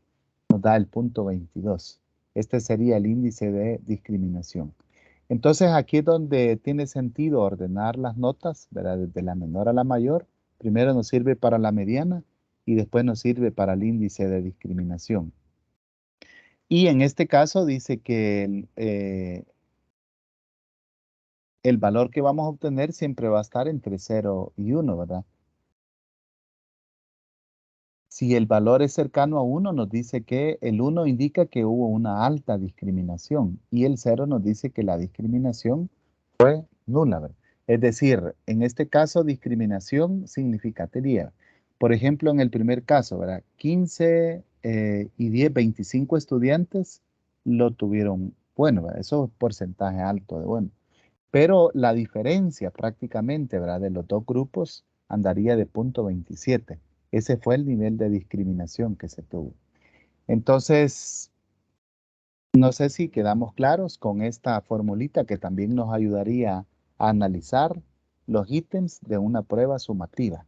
nos da el punto 22. Este sería el índice de discriminación. Entonces aquí es donde tiene sentido ordenar las notas, ¿verdad? Desde la menor a la mayor. Primero nos sirve para la mediana y después nos sirve para el índice de discriminación. Y en este caso dice que el valor que vamos a obtener siempre va a estar entre 0 y 1, ¿verdad? Si el valor es cercano a 1, nos dice que el 1 indica que hubo una alta discriminación y el 0 nos dice que la discriminación fue nula, ¿verdad? Es decir, en este caso, discriminación significaría, por ejemplo, en el primer caso, ¿verdad? 15 y 10, 25 estudiantes lo tuvieron bueno, ¿verdad? Eso es un porcentaje alto de bueno. Pero la diferencia prácticamente, ¿verdad? De los dos grupos andaría de 0,27. Ese fue el nivel de discriminación que se tuvo. Entonces, no sé si quedamos claros con esta formulita que también nos ayudaría a analizar los ítems de una prueba sumativa.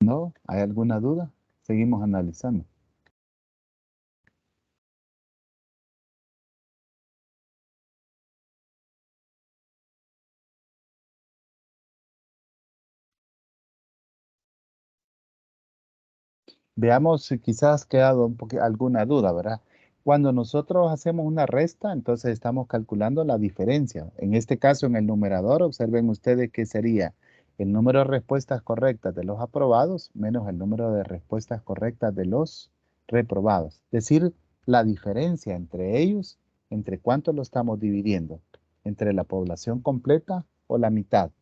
¿No? ¿Hay alguna duda? Seguimos analizando. Veamos si quizás ha quedado alguna duda, ¿verdad? Cuando nosotros hacemos una resta, entonces estamos calculando la diferencia. En este caso, en el numerador, observen ustedes que sería el número de respuestas correctas de los aprobados menos el número de respuestas correctas de los reprobados. Es decir, la diferencia entre ellos, entre cuánto lo estamos dividiendo, entre la población completa o la mitad.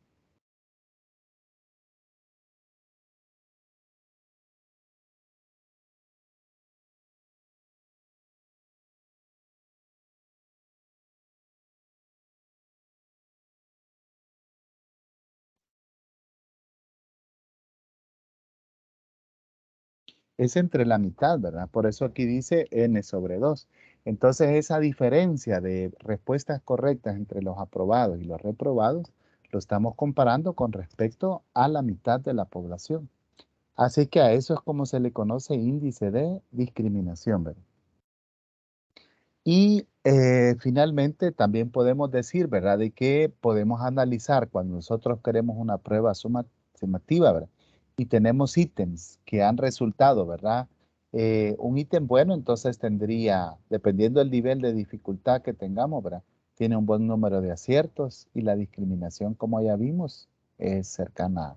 Es entre la mitad, ¿verdad? Por eso aquí dice n sobre 2. Entonces, esa diferencia de respuestas correctas entre los aprobados y los reprobados, lo estamos comparando con respecto a la mitad de la población. Así que a eso es como se le conoce índice de discriminación, ¿verdad? Y finalmente también podemos decir, ¿verdad? De que podemos analizar cuando nosotros queremos una prueba sumativa, ¿verdad? Y tenemos ítems que han resultado, ¿verdad? Un ítem bueno, entonces tendría, dependiendo del nivel de dificultad que tengamos, ¿verdad? Tiene un buen número de aciertos y la discriminación, como ya vimos, es cercana a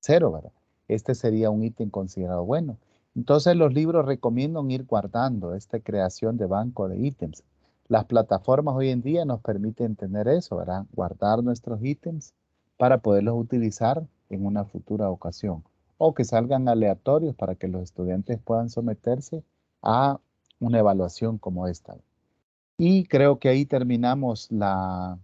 cero, ¿verdad? Este sería un ítem considerado bueno. Entonces los libros recomiendan ir guardando esta creación de banco de ítems. Las plataformas hoy en día nos permiten tener eso, ¿verdad? Guardar nuestros ítems para poderlos utilizar en una futura ocasión o que salgan aleatorios para que los estudiantes puedan someterse a una evaluación como esta. Y creo que ahí terminamos la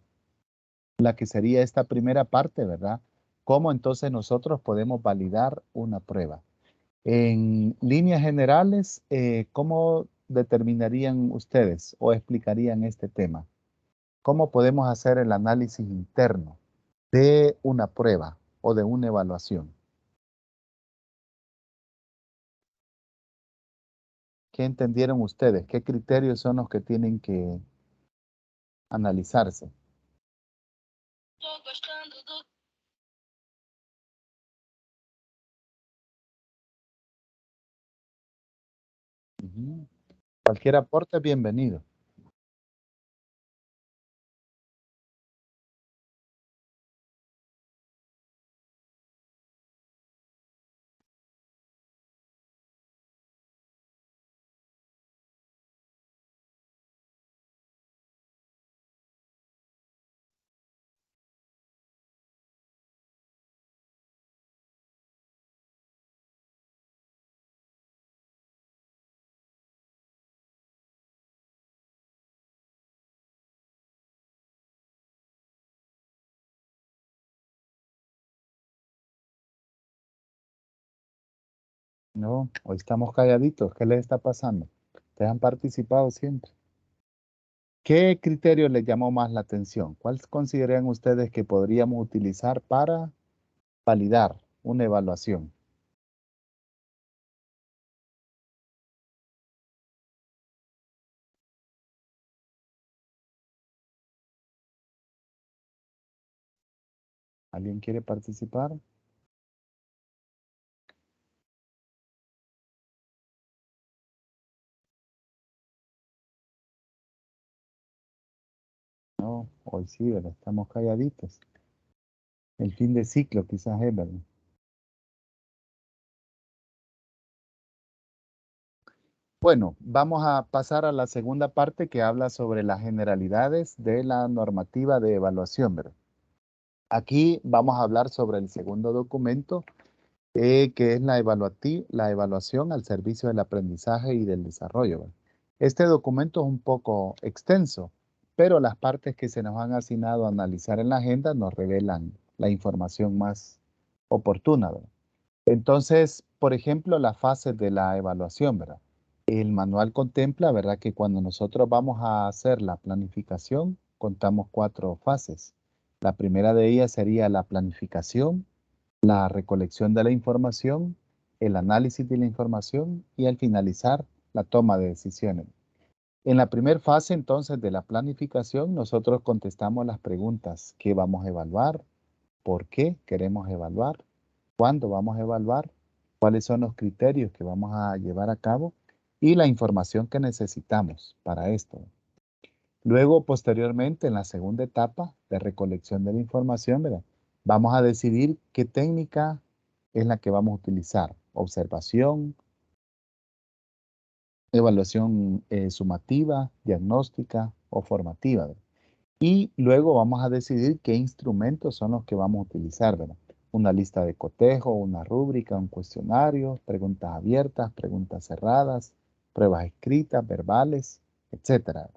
que sería esta primera parte, ¿verdad? ¿Cómo entonces nosotros podemos validar una prueba? En líneas generales, ¿cómo determinarían ustedes o explicarían este tema? ¿Cómo podemos hacer el análisis interno de una prueba o de una evaluación? ¿Qué entendieron ustedes? ¿Qué criterios son los que tienen que analizarse? Ujú. Cualquier aporte, bienvenido. No, hoy estamos calladitos. ¿Qué les está pasando? Ustedes han participado siempre. ¿Qué criterio les llamó más la atención? ¿Cuál consideran ustedes que podríamos utilizar para validar? una evaluación? ¿Alguien quiere participar? No, hoy sí, ¿verdad? Estamos calladitos. El fin de ciclo quizás es, ¿verdad? Bueno, vamos a pasar a la segunda parte que habla sobre las generalidades de la normativa de evaluación, ¿verdad? Aquí vamos a hablar sobre el segundo documento, que es la evaluación al servicio del aprendizaje y del desarrollo, ¿verdad? Este documento es un poco extenso, pero las partes que se nos han asignado a analizar en la agenda nos revelan la información más oportuna, ¿verdad? Entonces, por ejemplo, la fase de la evaluación, ¿verdad? El manual contempla, ¿verdad? Que cuando nosotros vamos a hacer la planificación, contamos 4 fases. La primera de ellas sería la planificación, la recolección de la información, el análisis de la información y al finalizar la toma de decisiones. En la primera fase entonces de la planificación, nosotros contestamos las preguntas: ¿qué vamos a evaluar? ¿Por qué queremos evaluar? ¿Cuándo vamos a evaluar? ¿Cuáles son los criterios que vamos a llevar a cabo? Y la información que necesitamos para esto. Luego, posteriormente, en la segunda etapa de recolección de la información, ¿verdad? Vamos a decidir qué técnica es la que vamos a utilizar: observación, evaluación sumativa, diagnóstica o formativa, ¿verdad? Y luego vamos a decidir qué instrumentos son los que vamos a utilizar, ¿verdad? Una lista de cotejo, una rúbrica, un cuestionario, preguntas abiertas, preguntas cerradas, pruebas escritas, verbales, etcétera.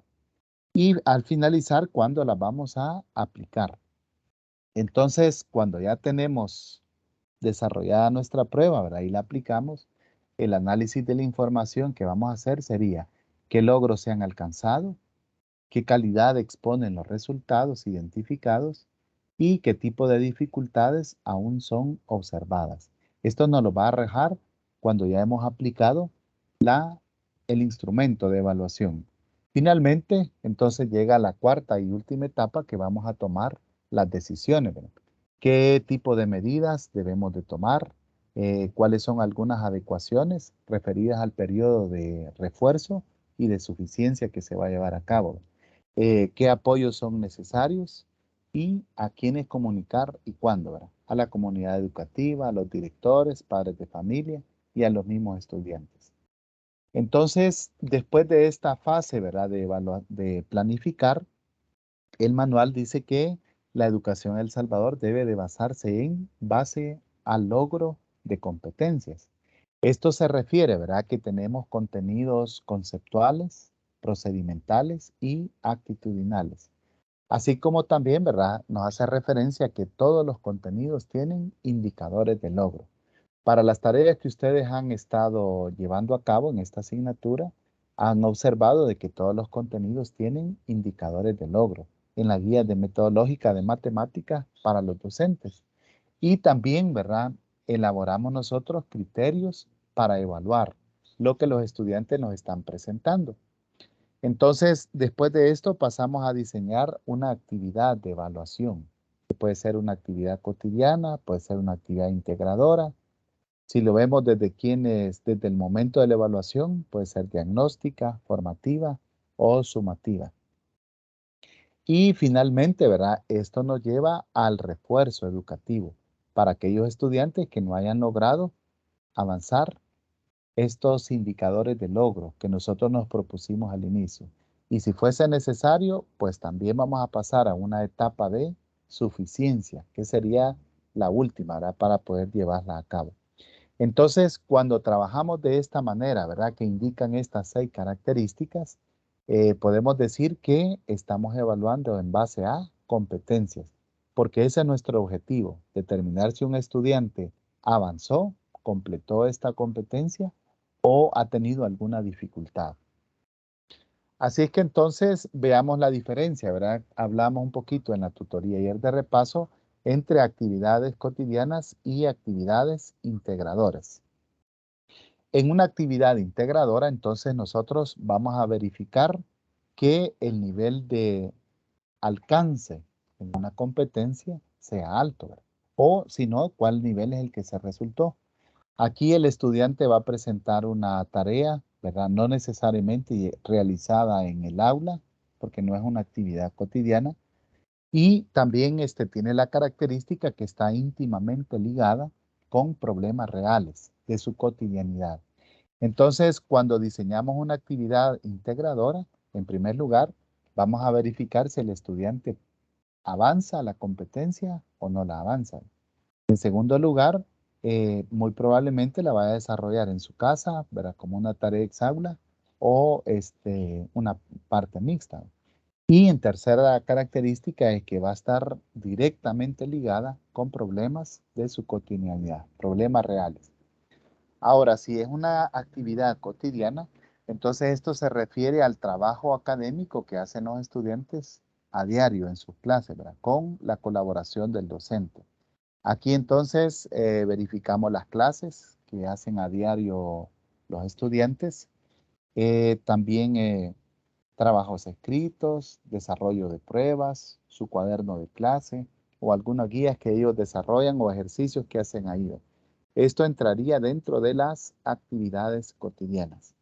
Y al finalizar, ¿cuándo las vamos a aplicar? Entonces, cuando ya tenemos desarrollada nuestra prueba, ¿verdad? Y la aplicamos, el análisis de la información que vamos a hacer sería qué logros se han alcanzado, qué calidad exponen los resultados identificados y qué tipo de dificultades aún son observadas. Esto nos lo va a arrojar cuando ya hemos aplicado el instrumento de evaluación. Finalmente, entonces llega la cuarta y última etapa que vamos a tomar las decisiones, ¿verdad? ¿Qué tipo de medidas debemos de tomar? ¿Cuáles son algunas adecuaciones referidas al periodo de refuerzo y de suficiencia que se va a llevar a cabo? ¿Qué apoyos son necesarios y a quiénes comunicar y cuándo, ¿verdad? A la comunidad educativa, a los directores, padres de familia y a los mismos estudiantes. Entonces, después de esta fase, ¿verdad? De planificar, el manual dice que la educación en El Salvador debe de basarse en base al logro de competencias. Esto se refiere, ¿verdad? Que tenemos contenidos conceptuales, procedimentales y actitudinales. Así como también, ¿verdad? Nos hace referencia a que todos los contenidos tienen indicadores de logro. Para las tareas que ustedes han estado llevando a cabo en esta asignatura, han observado de que todos los contenidos tienen indicadores de logro en la guía de metodológica de matemáticas para los docentes. Y también, ¿verdad? Elaboramos nosotros criterios para evaluar lo que los estudiantes nos están presentando. Entonces, después de esto pasamos a diseñar una actividad de evaluación, que puede ser una actividad cotidiana, puede ser una actividad integradora. Si lo vemos desde el momento de la evaluación, puede ser diagnóstica, formativa o sumativa. Y finalmente, ¿verdad? Esto nos lleva al refuerzo educativo para aquellos estudiantes que no hayan logrado avanzar estos indicadores de logro que nosotros nos propusimos al inicio. Y si fuese necesario, pues también vamos a pasar a una etapa de suficiencia, que sería la última, ¿verdad? Para poder llevarla a cabo. Entonces, cuando trabajamos de esta manera, ¿verdad? Que indican estas 6 características, podemos decir que estamos evaluando en base a competencias, porque ese es nuestro objetivo: determinar si un estudiante avanzó, completó esta competencia o ha tenido alguna dificultad. Así es que entonces veamos la diferencia, ¿verdad? Hablamos un poquito en la tutoría ayer de repaso entre actividades cotidianas y actividades integradoras. En una actividad integradora, entonces nosotros vamos a verificar que el nivel de alcance en una competencia sea alto, ¿verdad? O si no, cuál nivel es el que se resultó. Aquí el estudiante va a presentar una tarea, ¿verdad? No necesariamente realizada en el aula, porque no es una actividad cotidiana. Y también tiene la característica que está íntimamente ligada con problemas reales de su cotidianidad. Entonces, cuando diseñamos una actividad integradora, en primer lugar, vamos a verificar si el estudiante avanza la competencia o no la avanza. En segundo lugar, muy probablemente la vaya a desarrollar en su casa, ¿verdad? Como una tarea exaula o una parte mixta. Y en tercera característica es que va a estar directamente ligada con problemas de su cotidianidad, problemas reales. Ahora, si es una actividad cotidiana, entonces esto se refiere al trabajo académico que hacen los estudiantes a diario en sus clases, ¿verdad? Con la colaboración del docente. Aquí entonces verificamos las clases que hacen a diario los estudiantes. También trabajos escritos, desarrollo de pruebas, su cuaderno de clase o algunas guías que ellos desarrollan o ejercicios que hacen ahí. Esto entraría dentro de las actividades cotidianas.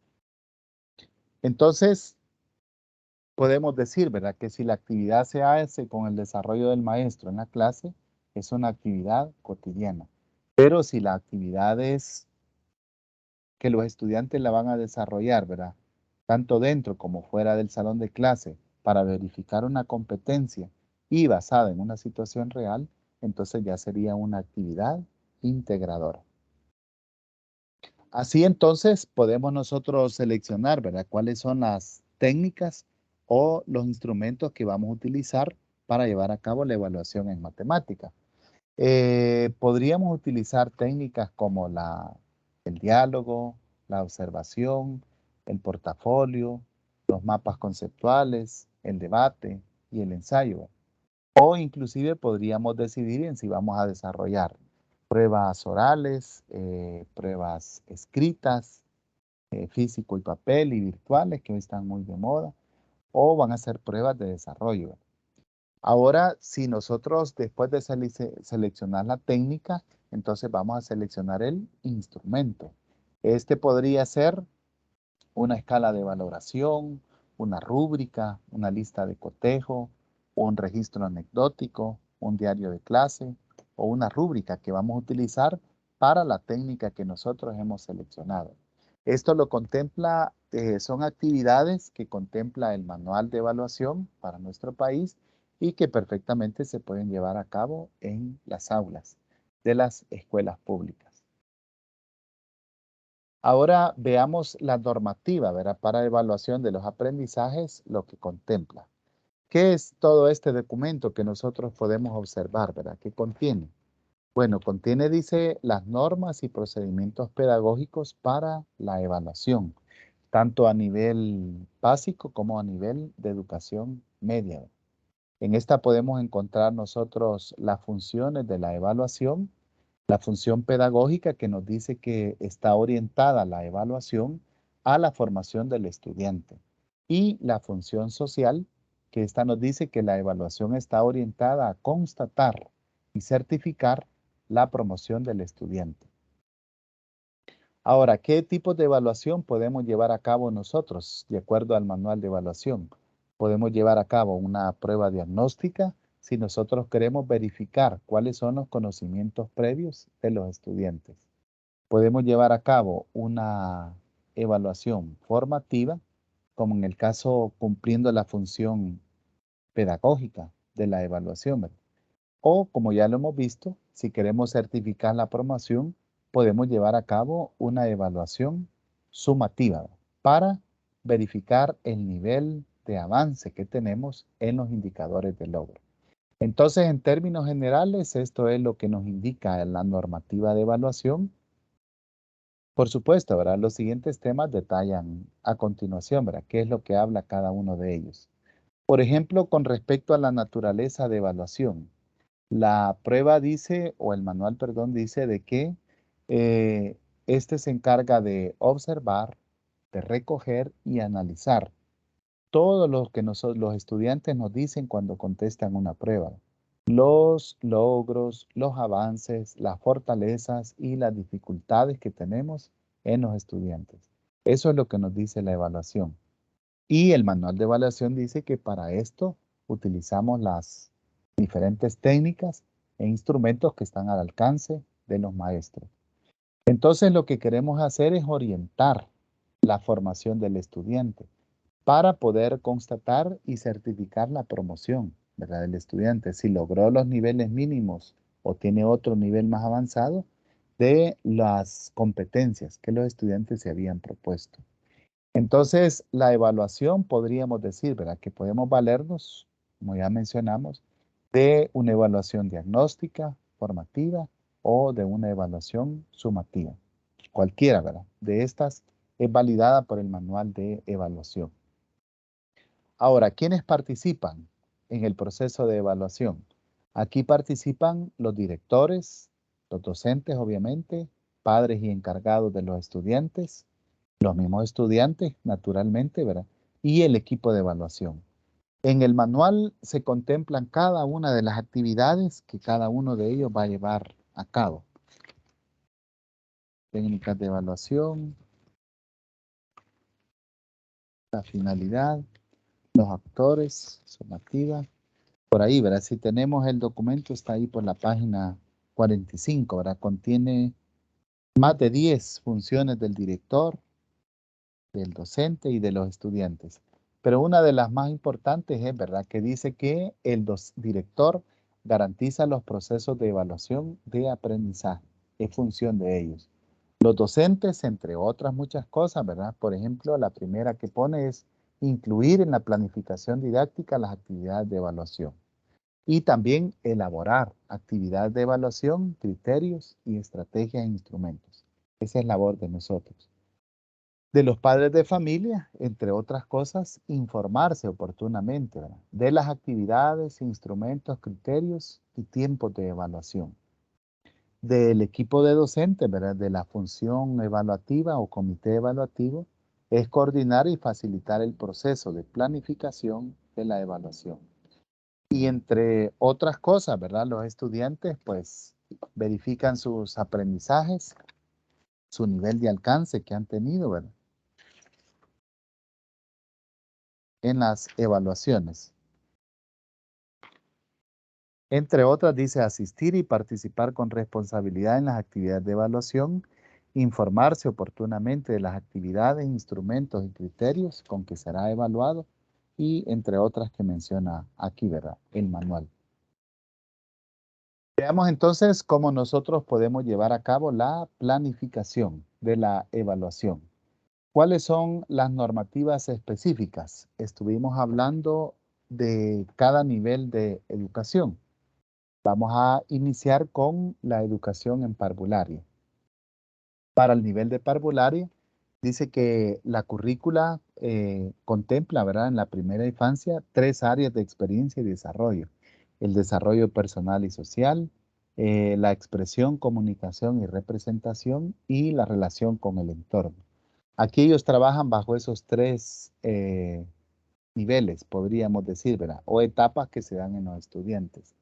Entonces, podemos decir, ¿verdad? Que si la actividad se hace con el desarrollo del maestro en la clase, es una actividad cotidiana. Pero si la actividad es que los estudiantes la van a desarrollar, ¿verdad? Tanto dentro como fuera del salón de clase para verificar una competencia y basada en una situación real, entonces ya sería una actividad integradora. Así entonces podemos nosotros seleccionar, ¿verdad? Cuáles son las técnicas o los instrumentos que vamos a utilizar para llevar a cabo la evaluación en matemática. Podríamos utilizar técnicas como el diálogo, la observación, el portafolio, los mapas conceptuales, el debate y el ensayo. O inclusive podríamos decidir en si vamos a desarrollar pruebas orales, pruebas escritas, físico y papel y virtuales que hoy están muy de moda, o van a ser pruebas de desarrollo. Ahora, si nosotros después de seleccionar la técnica, entonces vamos a seleccionar el instrumento. Este podría ser una escala de valoración, una rúbrica, una lista de cotejo, un registro anecdótico, un diario de clase o una rúbrica que vamos a utilizar para la técnica que nosotros hemos seleccionado. Esto lo contempla, son actividades que contempla el manual de evaluación para nuestro país y que perfectamente se pueden llevar a cabo en las aulas de las escuelas públicas. Ahora veamos la normativa, ¿verdad? Para evaluación de los aprendizajes, lo que contempla. ¿Qué es todo este documento que nosotros podemos observar, ¿verdad? ¿Qué contiene? Bueno, contiene, dice, las normas y procedimientos pedagógicos para la evaluación, tanto a nivel básico como a nivel de educación media. En esta podemos encontrar nosotros las funciones de la evaluación, la función pedagógica que nos dice que está orientada la evaluación a la formación del estudiante y la función social que esta nos dice que la evaluación está orientada a constatar y certificar la promoción del estudiante. Ahora, ¿qué tipos de evaluación podemos llevar a cabo nosotros de acuerdo al manual de evaluación? Podemos llevar a cabo una prueba diagnóstica si nosotros queremos verificar cuáles son los conocimientos previos de los estudiantes. Podemos llevar a cabo una evaluación formativa, como en el caso cumpliendo la función pedagógica de la evaluación, ¿verdad? O, como ya lo hemos visto, si queremos certificar la promoción, podemos llevar a cabo una evaluación sumativa para verificar el nivel de avance que tenemos en los indicadores de logro. Entonces, en términos generales, esto es lo que nos indica la normativa de evaluación. Por supuesto, ¿verdad? Los siguientes temas detallan a continuación, ¿verdad? ¿Qué es lo que habla cada uno de ellos? Por ejemplo, con respecto a la naturaleza de evaluación. La prueba dice, o el manual, perdón, dice de que este se encarga de observar, de recoger y analizar todo lo que los estudiantes nos dicen cuando contestan una prueba. Los logros, los avances, las fortalezas y las dificultades que tenemos en los estudiantes. Eso es lo que nos dice la evaluación. Y el manual de evaluación dice que para esto utilizamos las diferentes técnicas e instrumentos que están al alcance de los maestros. Entonces lo que queremos hacer es orientar la formación del estudiante para poder constatar y certificar la promoción, ¿verdad?, del estudiante, si logró los niveles mínimos o tiene otro nivel más avanzado de las competencias que los estudiantes se habían propuesto. Entonces, la evaluación podríamos decir, ¿verdad?, que podemos valernos, como ya mencionamos, de una evaluación diagnóstica, formativa o de una evaluación sumativa. Cualquiera, ¿verdad?, de estas es validada por el manual de evaluación. Ahora, ¿quiénes participan en el proceso de evaluación? Aquí participan los directores, los docentes, obviamente, padres y encargados de los estudiantes, los mismos estudiantes, naturalmente, ¿verdad? Y el equipo de evaluación. En el manual se contemplan cada una de las actividades que cada uno de ellos va a llevar a cabo. Técnicas de evaluación, la finalidad, los actores, sumativa. Por ahí, ¿verdad? Si tenemos el documento, está ahí por la página 45, ¿verdad? Contiene más de 10 funciones del director, del docente y de los estudiantes. Pero una de las más importantes es, ¿verdad?, que dice que el director garantiza los procesos de evaluación de aprendizaje. Es función de ellos. Los docentes, entre otras muchas cosas, ¿verdad? Por ejemplo, la primera que pone es incluir en la planificación didáctica las actividades de evaluación y también elaborar actividades de evaluación, criterios y estrategias e instrumentos. Esa es labor de nosotros. De los padres de familia, entre otras cosas, informarse oportunamente, ¿verdad?, de las actividades, instrumentos, criterios y tiempos de evaluación. Del equipo de docentes, ¿verdad?, de la función evaluativa o comité evaluativo, es coordinar y facilitar el proceso de planificación de la evaluación. Y entre otras cosas, ¿verdad?, los estudiantes pues verifican sus aprendizajes, su nivel de alcance que han tenido, ¿verdad?, en las evaluaciones. Entre otras, dice asistir y participar con responsabilidad en las actividades de evaluación, informarse oportunamente de las actividades, instrumentos y criterios con que será evaluado y entre otras que menciona aquí, ¿verdad?, el manual. Veamos entonces cómo nosotros podemos llevar a cabo la planificación de la evaluación. ¿Cuáles son las normativas específicas? Estuvimos hablando de cada nivel de educación. Vamos a iniciar con la educación en parvularia. Para el nivel de parvularia, dice que la currícula contempla, ¿verdad?, en la primera infancia, 3 áreas de experiencia y desarrollo. El desarrollo personal y social, la expresión, comunicación y representación y la relación con el entorno. Aquí ellos trabajan bajo esos 3 niveles, podríamos decir, ¿verdad?, o etapas que se dan en los estudiantes.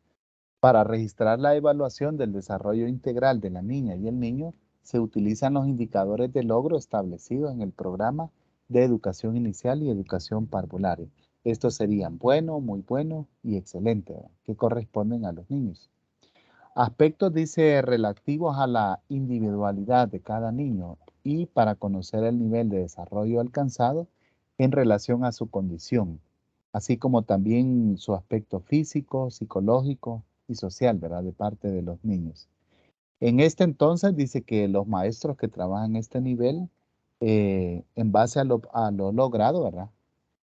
Para registrar la evaluación del desarrollo integral de la niña y el niño, se utilizan los indicadores de logro establecidos en el programa de educación inicial y educación parvularia. Estos serían bueno, muy bueno y excelente, ¿verdad?, que corresponden a los niños. Aspectos, dice, relativos a la individualidad de cada niño y para conocer el nivel de desarrollo alcanzado en relación a su condición, así como también su aspecto físico, psicológico y social, ¿verdad?, de parte de los niños. En este entonces dice que los maestros que trabajan en este nivel, en base a lo logrado, ¿verdad?,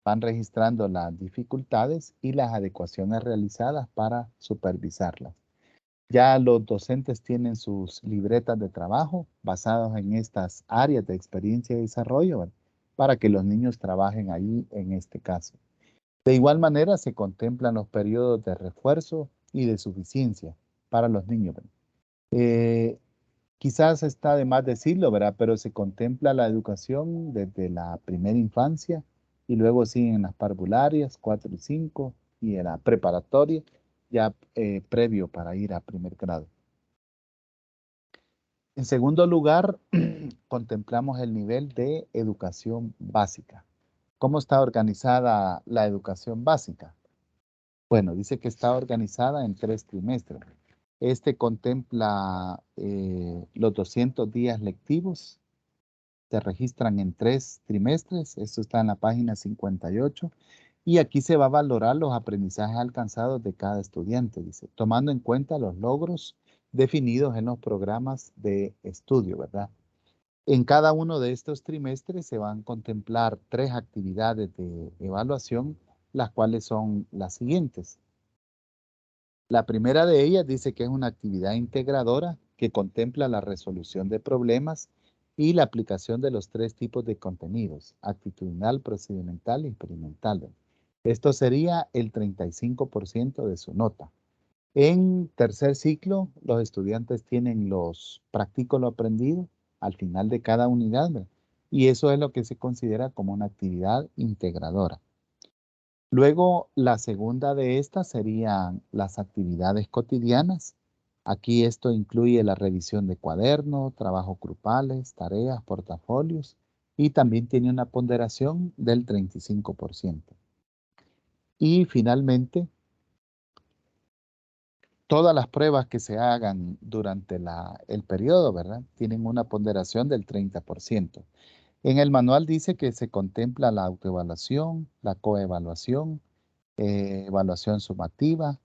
van registrando las dificultades y las adecuaciones realizadas para supervisarlas. Ya los docentes tienen sus libretas de trabajo basadas en estas áreas de experiencia y desarrollo, ¿verdad?, para que los niños trabajen ahí en este caso. De igual manera se contemplan los periodos de refuerzo y de suficiencia para los niños, ¿verdad? Quizás está de más decirlo, ¿verdad? Pero se contempla la educación desde la primera infancia y luego siguen las parvularias, 4 y 5, y en la preparatoria, ya previo para ir a primer grado. En segundo lugar, contemplamos el nivel de educación básica. ¿Cómo está organizada la educación básica? Bueno, dice que está organizada en 3 trimestres. Este contempla los 200 días lectivos, se registran en 3 trimestres, esto está en la página 58, y aquí se va a valorar los aprendizajes alcanzados de cada estudiante, dice, tomando en cuenta los logros definidos en los programas de estudio, ¿verdad? En cada uno de estos trimestres se van a contemplar 3 actividades de evaluación, las cuales son las siguientes. La primera de ellas dice que es una actividad integradora que contempla la resolución de problemas y la aplicación de los 3 tipos de contenidos, actitudinal, procedimental y experimental. Esto sería el 35% de su nota. En tercer ciclo, los estudiantes tienen los practico lo aprendido al final de cada unidad, ¿verdad? Y eso es lo que se considera como una actividad integradora. Luego, la segunda de estas serían las actividades cotidianas. Aquí esto incluye la revisión de cuadernos, trabajos grupales, tareas, portafolios y también tiene una ponderación del 35%. Y finalmente, todas las pruebas que se hagan durante el periodo, ¿verdad? Tienen una ponderación del 30%. En el manual dice que se contempla la autoevaluación, la coevaluación, evaluación sumativa,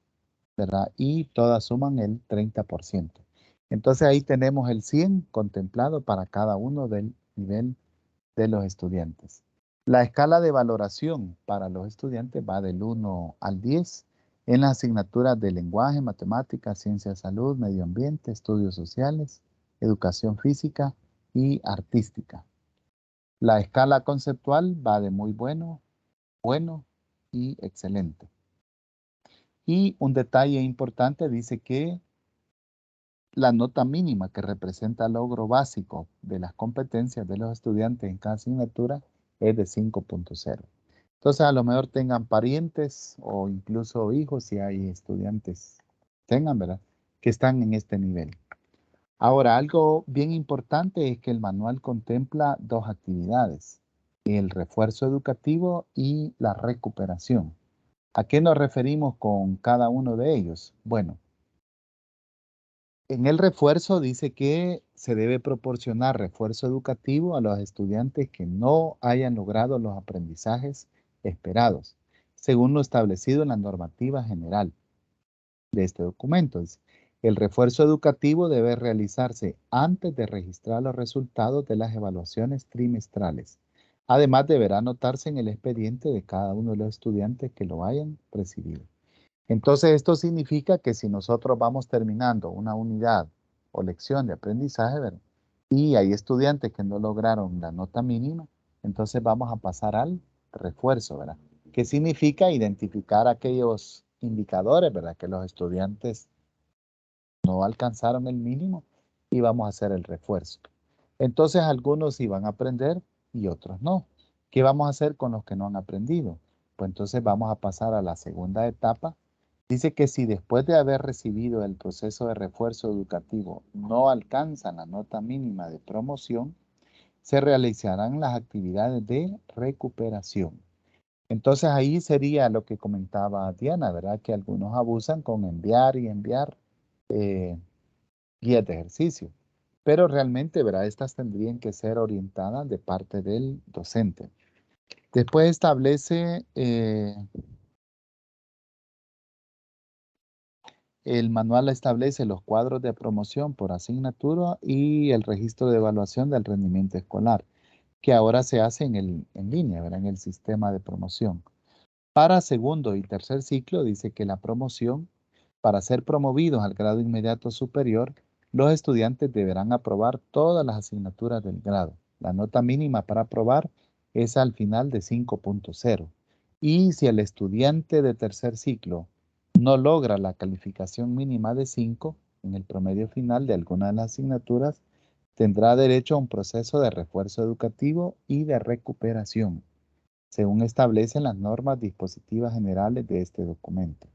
¿verdad? Y todas suman el 30%. Entonces ahí tenemos el 100 contemplado para cada uno del nivel de los estudiantes. La escala de valoración para los estudiantes va del 1 al 10 en las asignaturas de lenguaje, matemáticas, ciencia, salud, medio ambiente, estudios sociales, educación física y artística. La escala conceptual va de muy bueno, bueno y excelente. Y un detalle importante dice que la nota mínima que representa el logro básico de las competencias de los estudiantes en cada asignatura es de 5.0. Entonces, a lo mejor tengan parientes o incluso hijos, si hay estudiantes, tengan, ¿verdad? Que están en este nivel. Ahora, algo bien importante es que el manual contempla 2 actividades, el refuerzo educativo y la recuperación. ¿A qué nos referimos con cada uno de ellos? Bueno, en el refuerzo dice que se debe proporcionar refuerzo educativo a los estudiantes que no hayan logrado los aprendizajes esperados, según lo establecido en la normativa general de este documento. El refuerzo educativo debe realizarse antes de registrar los resultados de las evaluaciones trimestrales. Además, deberá anotarse en el expediente de cada uno de los estudiantes que lo hayan recibido. Entonces, esto significa que si nosotros vamos terminando una unidad o lección de aprendizaje, ¿verdad? Y hay estudiantes que no lograron la nota mínima, entonces vamos a pasar al refuerzo, ¿verdad? Que significa identificar aquellos indicadores, ¿verdad? Que los estudiantes no alcanzaron el mínimo y vamos a hacer el refuerzo. Entonces, algunos iban a aprender y otros no. ¿Qué vamos a hacer con los que no han aprendido? Pues entonces vamos a pasar a la segunda etapa. Dice que si después de haber recibido el proceso de refuerzo educativo no alcanzan la nota mínima de promoción, se realizarán las actividades de recuperación. Entonces ahí sería lo que comentaba Diana, ¿verdad? Que algunos abusan con enviar y enviar guías de ejercicio. Pero realmente, ¿verdad? Estas tendrían que ser orientadas de parte del docente. Después establece el manual establece los cuadros de promoción por asignatura y el registro de evaluación del rendimiento escolar, que ahora se hace en línea, ¿verdad? En el sistema de promoción. Para segundo y tercer ciclo dice que la promoción, para ser promovidos al grado inmediato superior, los estudiantes deberán aprobar todas las asignaturas del grado. La nota mínima para aprobar es al final de 5.0. Y si el estudiante de tercer ciclo no logra la calificación mínima de 5 en el promedio final de alguna de las asignaturas, tendrá derecho a un proceso de refuerzo educativo y de recuperación, según establecen las normas dispositivas generales de este documento.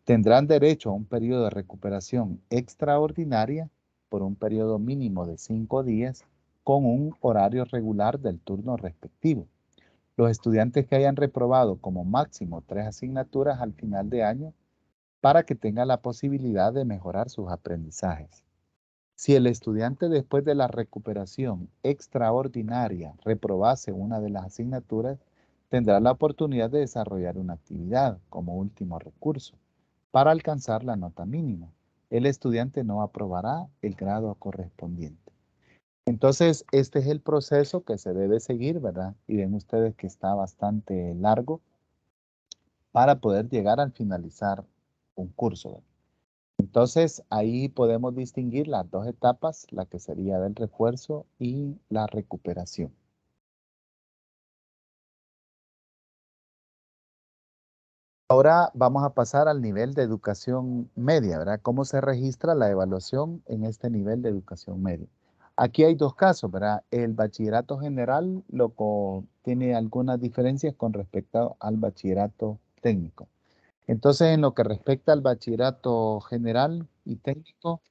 Tendrán derecho a un periodo de recuperación extraordinaria por un periodo mínimo de 5 días con un horario regular del turno respectivo. Los estudiantes que hayan reprobado como máximo 3 asignaturas al final de año para que tengan la posibilidad de mejorar sus aprendizajes. Si el estudiante después de la recuperación extraordinaria reprobase una de las asignaturas, tendrá la oportunidad de desarrollar una actividad como último recurso para alcanzar la nota mínima. El estudiante no aprobará el grado correspondiente. Entonces, este es el proceso que se debe seguir, ¿verdad? Y ven ustedes que está bastante largo para poder llegar al finalizar un curso, ¿verdad? Entonces, ahí podemos distinguir las dos etapas, la que sería del refuerzo y la recuperación. Ahora vamos a pasar al nivel de educación media, ¿verdad? ¿Cómo se registra la evaluación en este nivel de educación media? Aquí hay dos casos, ¿verdad? El bachillerato general tiene algunas diferencias con respecto al bachillerato técnico. Entonces, en lo que respecta al bachillerato general y técnico,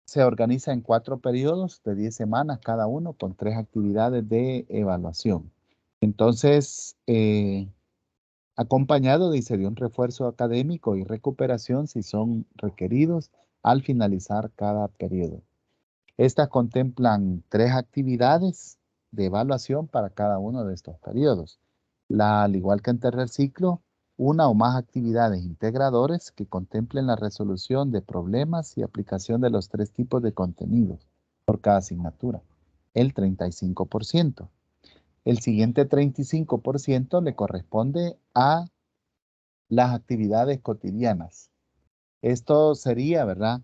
se organiza en 4 periodos de 10 semanas cada uno con 3 actividades de evaluación. Entonces, acompañado, dice, de un refuerzo académico y recuperación si son requeridos al finalizar cada periodo. Estas contemplan 3 actividades de evaluación para cada uno de estos periodos. Al igual que en tercer ciclo, una o más actividades integradores que contemplen la resolución de problemas y aplicación de los 3 tipos de contenidos por cada asignatura, el 35%. El siguiente 35% le corresponde a las actividades cotidianas. Esto sería, ¿verdad?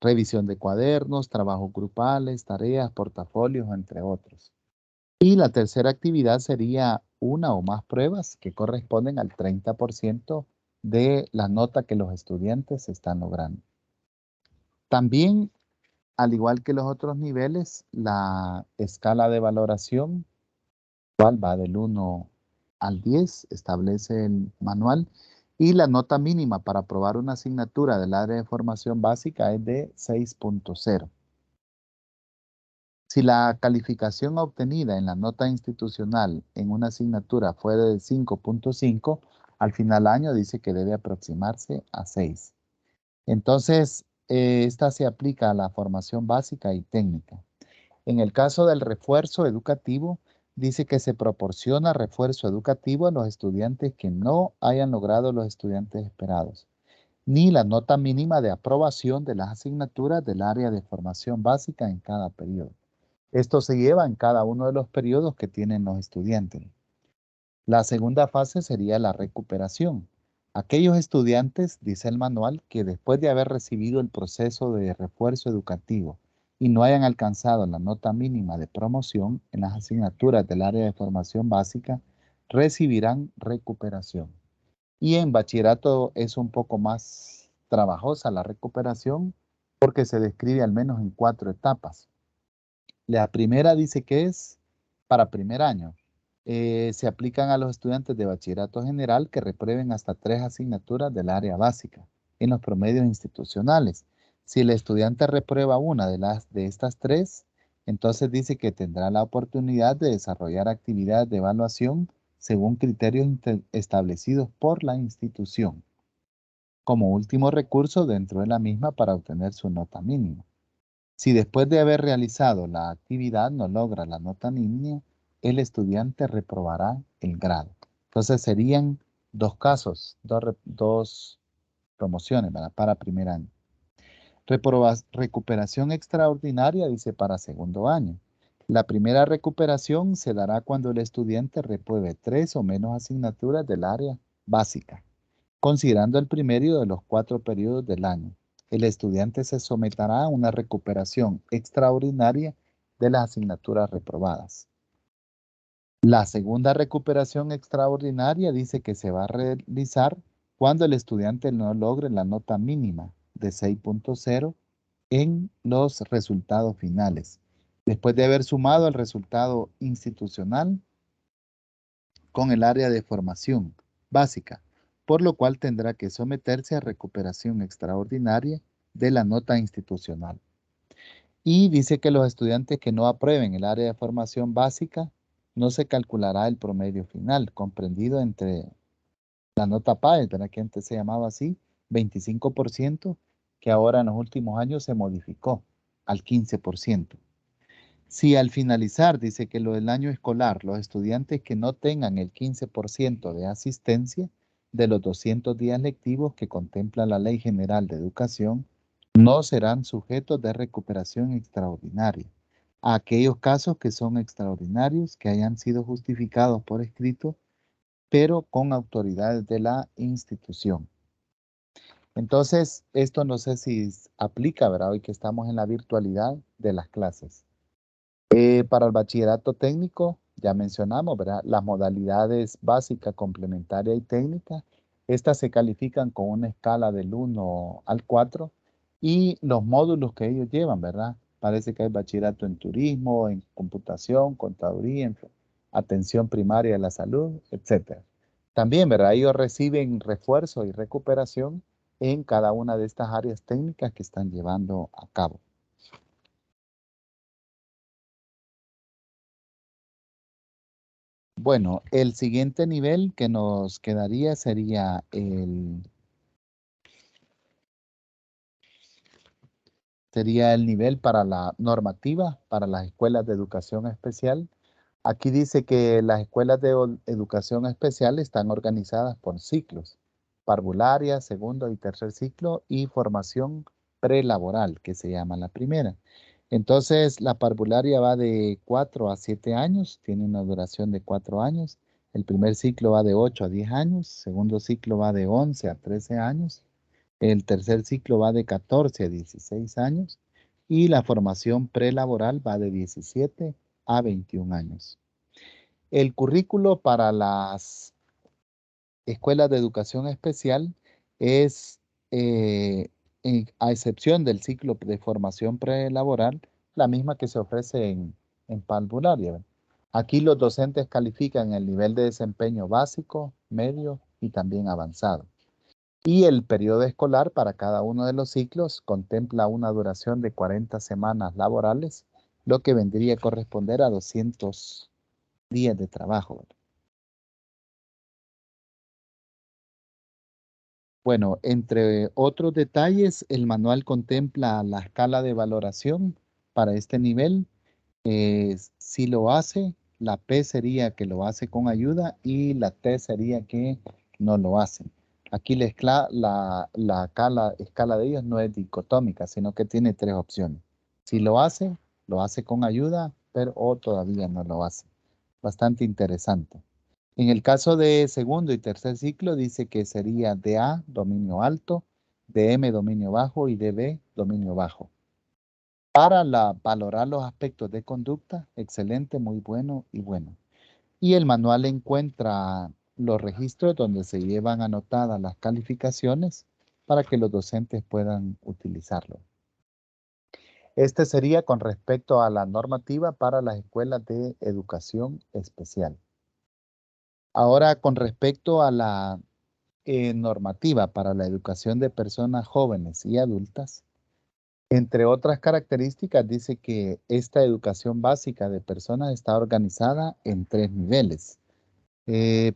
Revisión de cuadernos, trabajos grupales, tareas, portafolios, entre otros. Y la tercera actividad sería una o más pruebas que corresponden al 30% de la nota que los estudiantes están logrando. También, al igual que los otros niveles, la escala de valoración, cual va del 1 al 10, establece el manual, y la nota mínima para aprobar una asignatura del área de formación básica es de 6.0. Si la calificación obtenida en la nota institucional en una asignatura fue de 5.5, al final del año dice que debe aproximarse a 6. Entonces, esta se aplica a la formación básica y técnica. En el caso del refuerzo educativo, dice que se proporciona refuerzo educativo a los estudiantes que no hayan logrado los estudiantes esperados, ni la nota mínima de aprobación de las asignaturas del área de formación básica en cada periodo. Esto se lleva en cada uno de los periodos que tienen los estudiantes. La segunda fase sería la recuperación. Aquellos estudiantes, dice el manual, que después de haber recibido el proceso de refuerzo educativo y no hayan alcanzado la nota mínima de promoción en las asignaturas del área de formación básica, recibirán recuperación. Y en bachillerato es un poco más trabajosa la recuperación porque se describe al menos en 4 etapas. La primera dice que es para primer año. Se aplican a los estudiantes de bachillerato general que reprueben hasta 3 asignaturas del área básica en los promedios institucionales. Si el estudiante reprueba una de estas 3, entonces dice que tendrá la oportunidad de desarrollar actividades de evaluación según criterios establecidos por la institución, como último recurso dentro de la misma para obtener su nota mínima. Si después de haber realizado la actividad no logra la nota mínima, el estudiante reprobará el grado. Entonces serían 2 casos, dos promociones, ¿verdad? Para primer año. Recuperación extraordinaria, dice, para segundo año. La primera recuperación se dará cuando el estudiante repruebe 3 o menos asignaturas del área básica, considerando el primero de los 4 periodos del año. El estudiante se someterá a una recuperación extraordinaria de las asignaturas reprobadas. La segunda recuperación extraordinaria dice que se va a realizar cuando el estudiante no logre la nota mínima de 6.0 en los resultados finales, después de haber sumado el resultado institucional con el área de formación básica, por lo cual tendrá que someterse a recuperación extraordinaria de la nota institucional. Y dice que los estudiantes que no aprueben el área de formación básica, no se calculará el promedio final, comprendido entre la nota PAES, ¿verdad? Que antes se llamaba así, 25%, que ahora en los últimos años se modificó al 15%. Si al finalizar, dice que lo del año escolar, los estudiantes que no tengan el 15% de asistencia de los 200 días lectivos que contempla la Ley General de Educación, no serán sujetos de recuperación extraordinaria. A aquellos casos que son extraordinarios, que hayan sido justificados por escrito, pero con autoridades de la institución. Entonces, esto no sé si aplica, ¿verdad? Hoy que estamos en la virtualidad de las clases. Para el bachillerato técnico, ya mencionamos, ¿verdad? Las modalidades básica, complementaria y técnica. Estas se califican con una escala del 1 al 4 y los módulos que ellos llevan, ¿verdad? Parece que hay bachillerato en turismo, en computación, contaduría, en atención primaria de la salud, etc. También, ¿verdad? Ellos reciben refuerzo y recuperación en cada una de estas áreas técnicas que están llevando a cabo. Bueno, el siguiente nivel que nos quedaría sería el nivel para la normativa para las escuelas de educación especial. Aquí dice que las escuelas de educación especial están organizadas por ciclos: parvularia, segundo y tercer ciclo, y formación prelaboral, que se llama la primera. Entonces, la parvularia va de 4 a 7 años, tiene una duración de 4 años. El primer ciclo va de 8 a 10 años, segundo ciclo va de 11 a 13 años, el tercer ciclo va de 14 a 16 años y la formación prelaboral va de 17 a 21 años. El currículo para las escuelas de educación especial es, a excepción del ciclo de formación prelaboral, la misma que se ofrece en parvularia, ¿verdad? Aquí los docentes califican el nivel de desempeño básico, medio y también avanzado. Y el periodo escolar para cada uno de los ciclos contempla una duración de 40 semanas laborales, lo que vendría a corresponder a 200 días de trabajo, ¿verdad? Bueno, entre otros detalles, el manual contempla la escala de valoración para este nivel. Si lo hace, la P sería que lo hace con ayuda y la T sería que no lo hace. Aquí la escala de ellos no es dicotómica, sino que tiene tres opciones. Si lo hace con ayuda, pero o todavía no lo hace. Bastante interesante. En el caso de segundo y tercer ciclo, dice que sería de A, dominio alto, de M, dominio bajo y de B, dominio bajo. Para valorar los aspectos de conducta, excelente, muy bueno y bueno. Y el manual encuentra los registros donde se llevan anotadas las calificaciones para que los docentes puedan utilizarlo. Este sería con respecto a la normativa para las escuelas de educación especial. Ahora, con respecto a la normativa para la educación de personas jóvenes y adultas, entre otras características, dice que esta educación básica de personas está organizada en 3 niveles. Eh,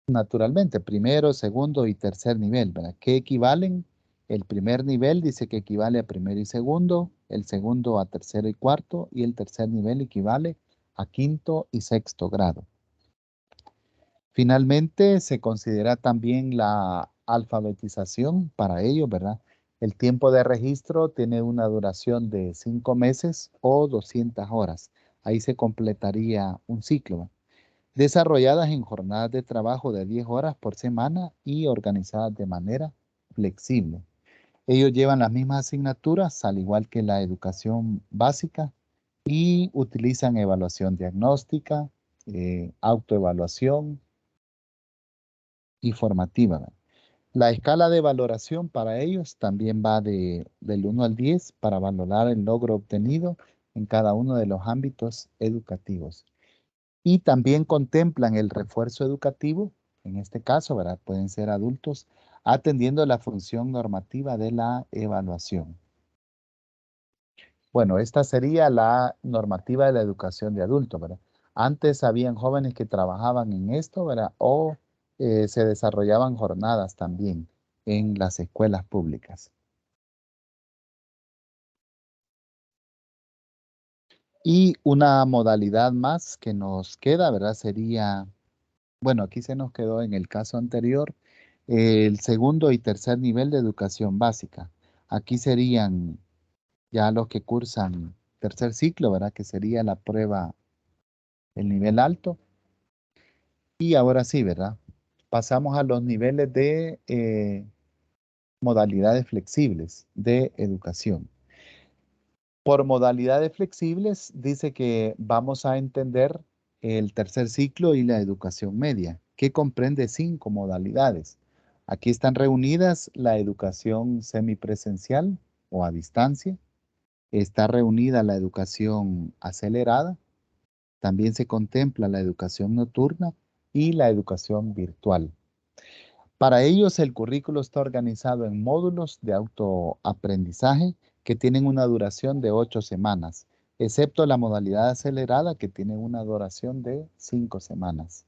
Naturalmente, primero, segundo y tercer nivel, ¿verdad? ¿Qué equivalen? El primer nivel dice que equivale a primero y segundo, el segundo a tercero y cuarto, y el tercer nivel equivale a quinto y sexto grado. Finalmente, se considera también la alfabetización para ello, ¿verdad? El tiempo de registro tiene una duración de 5 meses o 200 horas. Ahí se completaría un ciclo, ¿verdad? Desarrolladas en jornadas de trabajo de 10 horas por semana y organizadas de manera flexible. Ellos llevan las mismas asignaturas, al igual que la educación básica, y utilizan evaluación diagnóstica, autoevaluación y formativa, ¿verdad? La escala de valoración para ellos también va del 1 al 10 para valorar el logro obtenido en cada uno de los ámbitos educativos. Y también contemplan el refuerzo educativo, en este caso, ¿verdad? Pueden ser adultos, atendiendo la función normativa de la evaluación. Bueno, esta sería la normativa de la educación de adultos, ¿verdad? Antes habían jóvenes que trabajaban en esto, ¿verdad? O se desarrollaban jornadas también en las escuelas públicas. Y una modalidad más que nos queda, ¿verdad? Sería, bueno, aquí se nos quedó en el caso anterior, el segundo y tercer nivel de educación básica. Aquí serían ya los que cursan tercer ciclo, ¿verdad? Que sería la prueba, el nivel alto. Y ahora sí, ¿verdad? Pasamos a los niveles de modalidades flexibles de educación. Por modalidades flexibles, dice que vamos a entender el tercer ciclo y la educación media, que comprende 5 modalidades. Aquí están reunidas la educación semipresencial o a distancia, está reunida la educación acelerada, también se contempla la educación nocturna y la educación virtual. Para ellos, el currículo está organizado en módulos de autoaprendizaje que tienen una duración de 8 semanas, excepto la modalidad acelerada que tiene una duración de 5 semanas.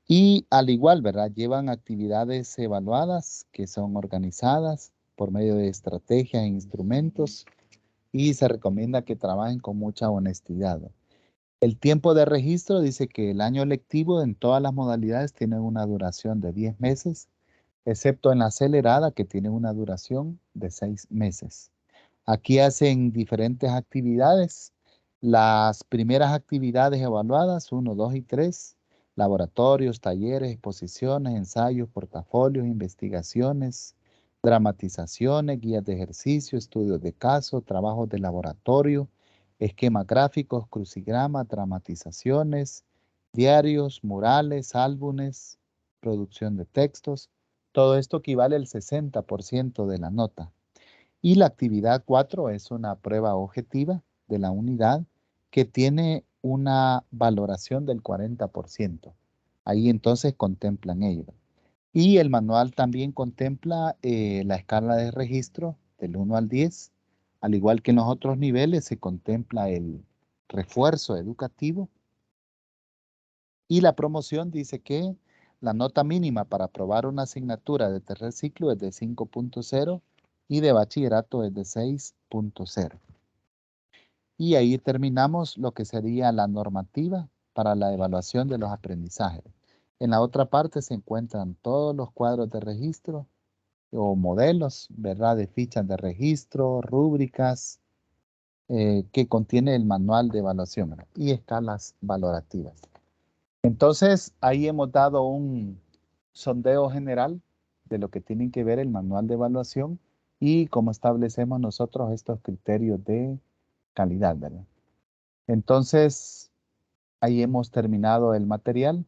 Y al igual, ¿verdad? Llevan actividades evaluadas que son organizadas por medio de estrategias e instrumentos y se recomienda que trabajen con mucha honestidad. El tiempo de registro dice que el año lectivo en todas las modalidades tiene una duración de 10 meses excepto en la acelerada que tiene una duración de 6 meses. Aquí hacen diferentes actividades. Las primeras actividades evaluadas, 1, 2 y 3, laboratorios, talleres, exposiciones, ensayos, portafolios, investigaciones, dramatizaciones, guías de ejercicio, estudios de caso, trabajos de laboratorio, esquemas gráficos, crucigramas, dramatizaciones, diarios, murales, álbumes, producción de textos. Todo esto equivale al 60% de la nota. Y la actividad 4 es una prueba objetiva de la unidad que tiene una valoración del 40%. Ahí entonces contemplan ello. Y el manual también contempla la escala de registro del 1 al 10. Al igual que en los otros niveles, se contempla el refuerzo educativo. Y la promoción dice que la nota mínima para aprobar una asignatura de tercer ciclo es de 5.0 y de bachillerato es de 6.0. Y ahí terminamos lo que sería la normativa para la evaluación de los aprendizajes. En la otra parte se encuentran todos los cuadros de registro o modelos, ¿verdad? De fichas de registro, rúbricas, que contiene el manual de evaluación, ¿verdad? Y escalas valorativas. Entonces, ahí hemos dado un sondeo general de lo que tienen que ver el manual de evaluación y cómo establecemos nosotros estos criterios de calidad, ¿verdad? Entonces, ahí hemos terminado el material.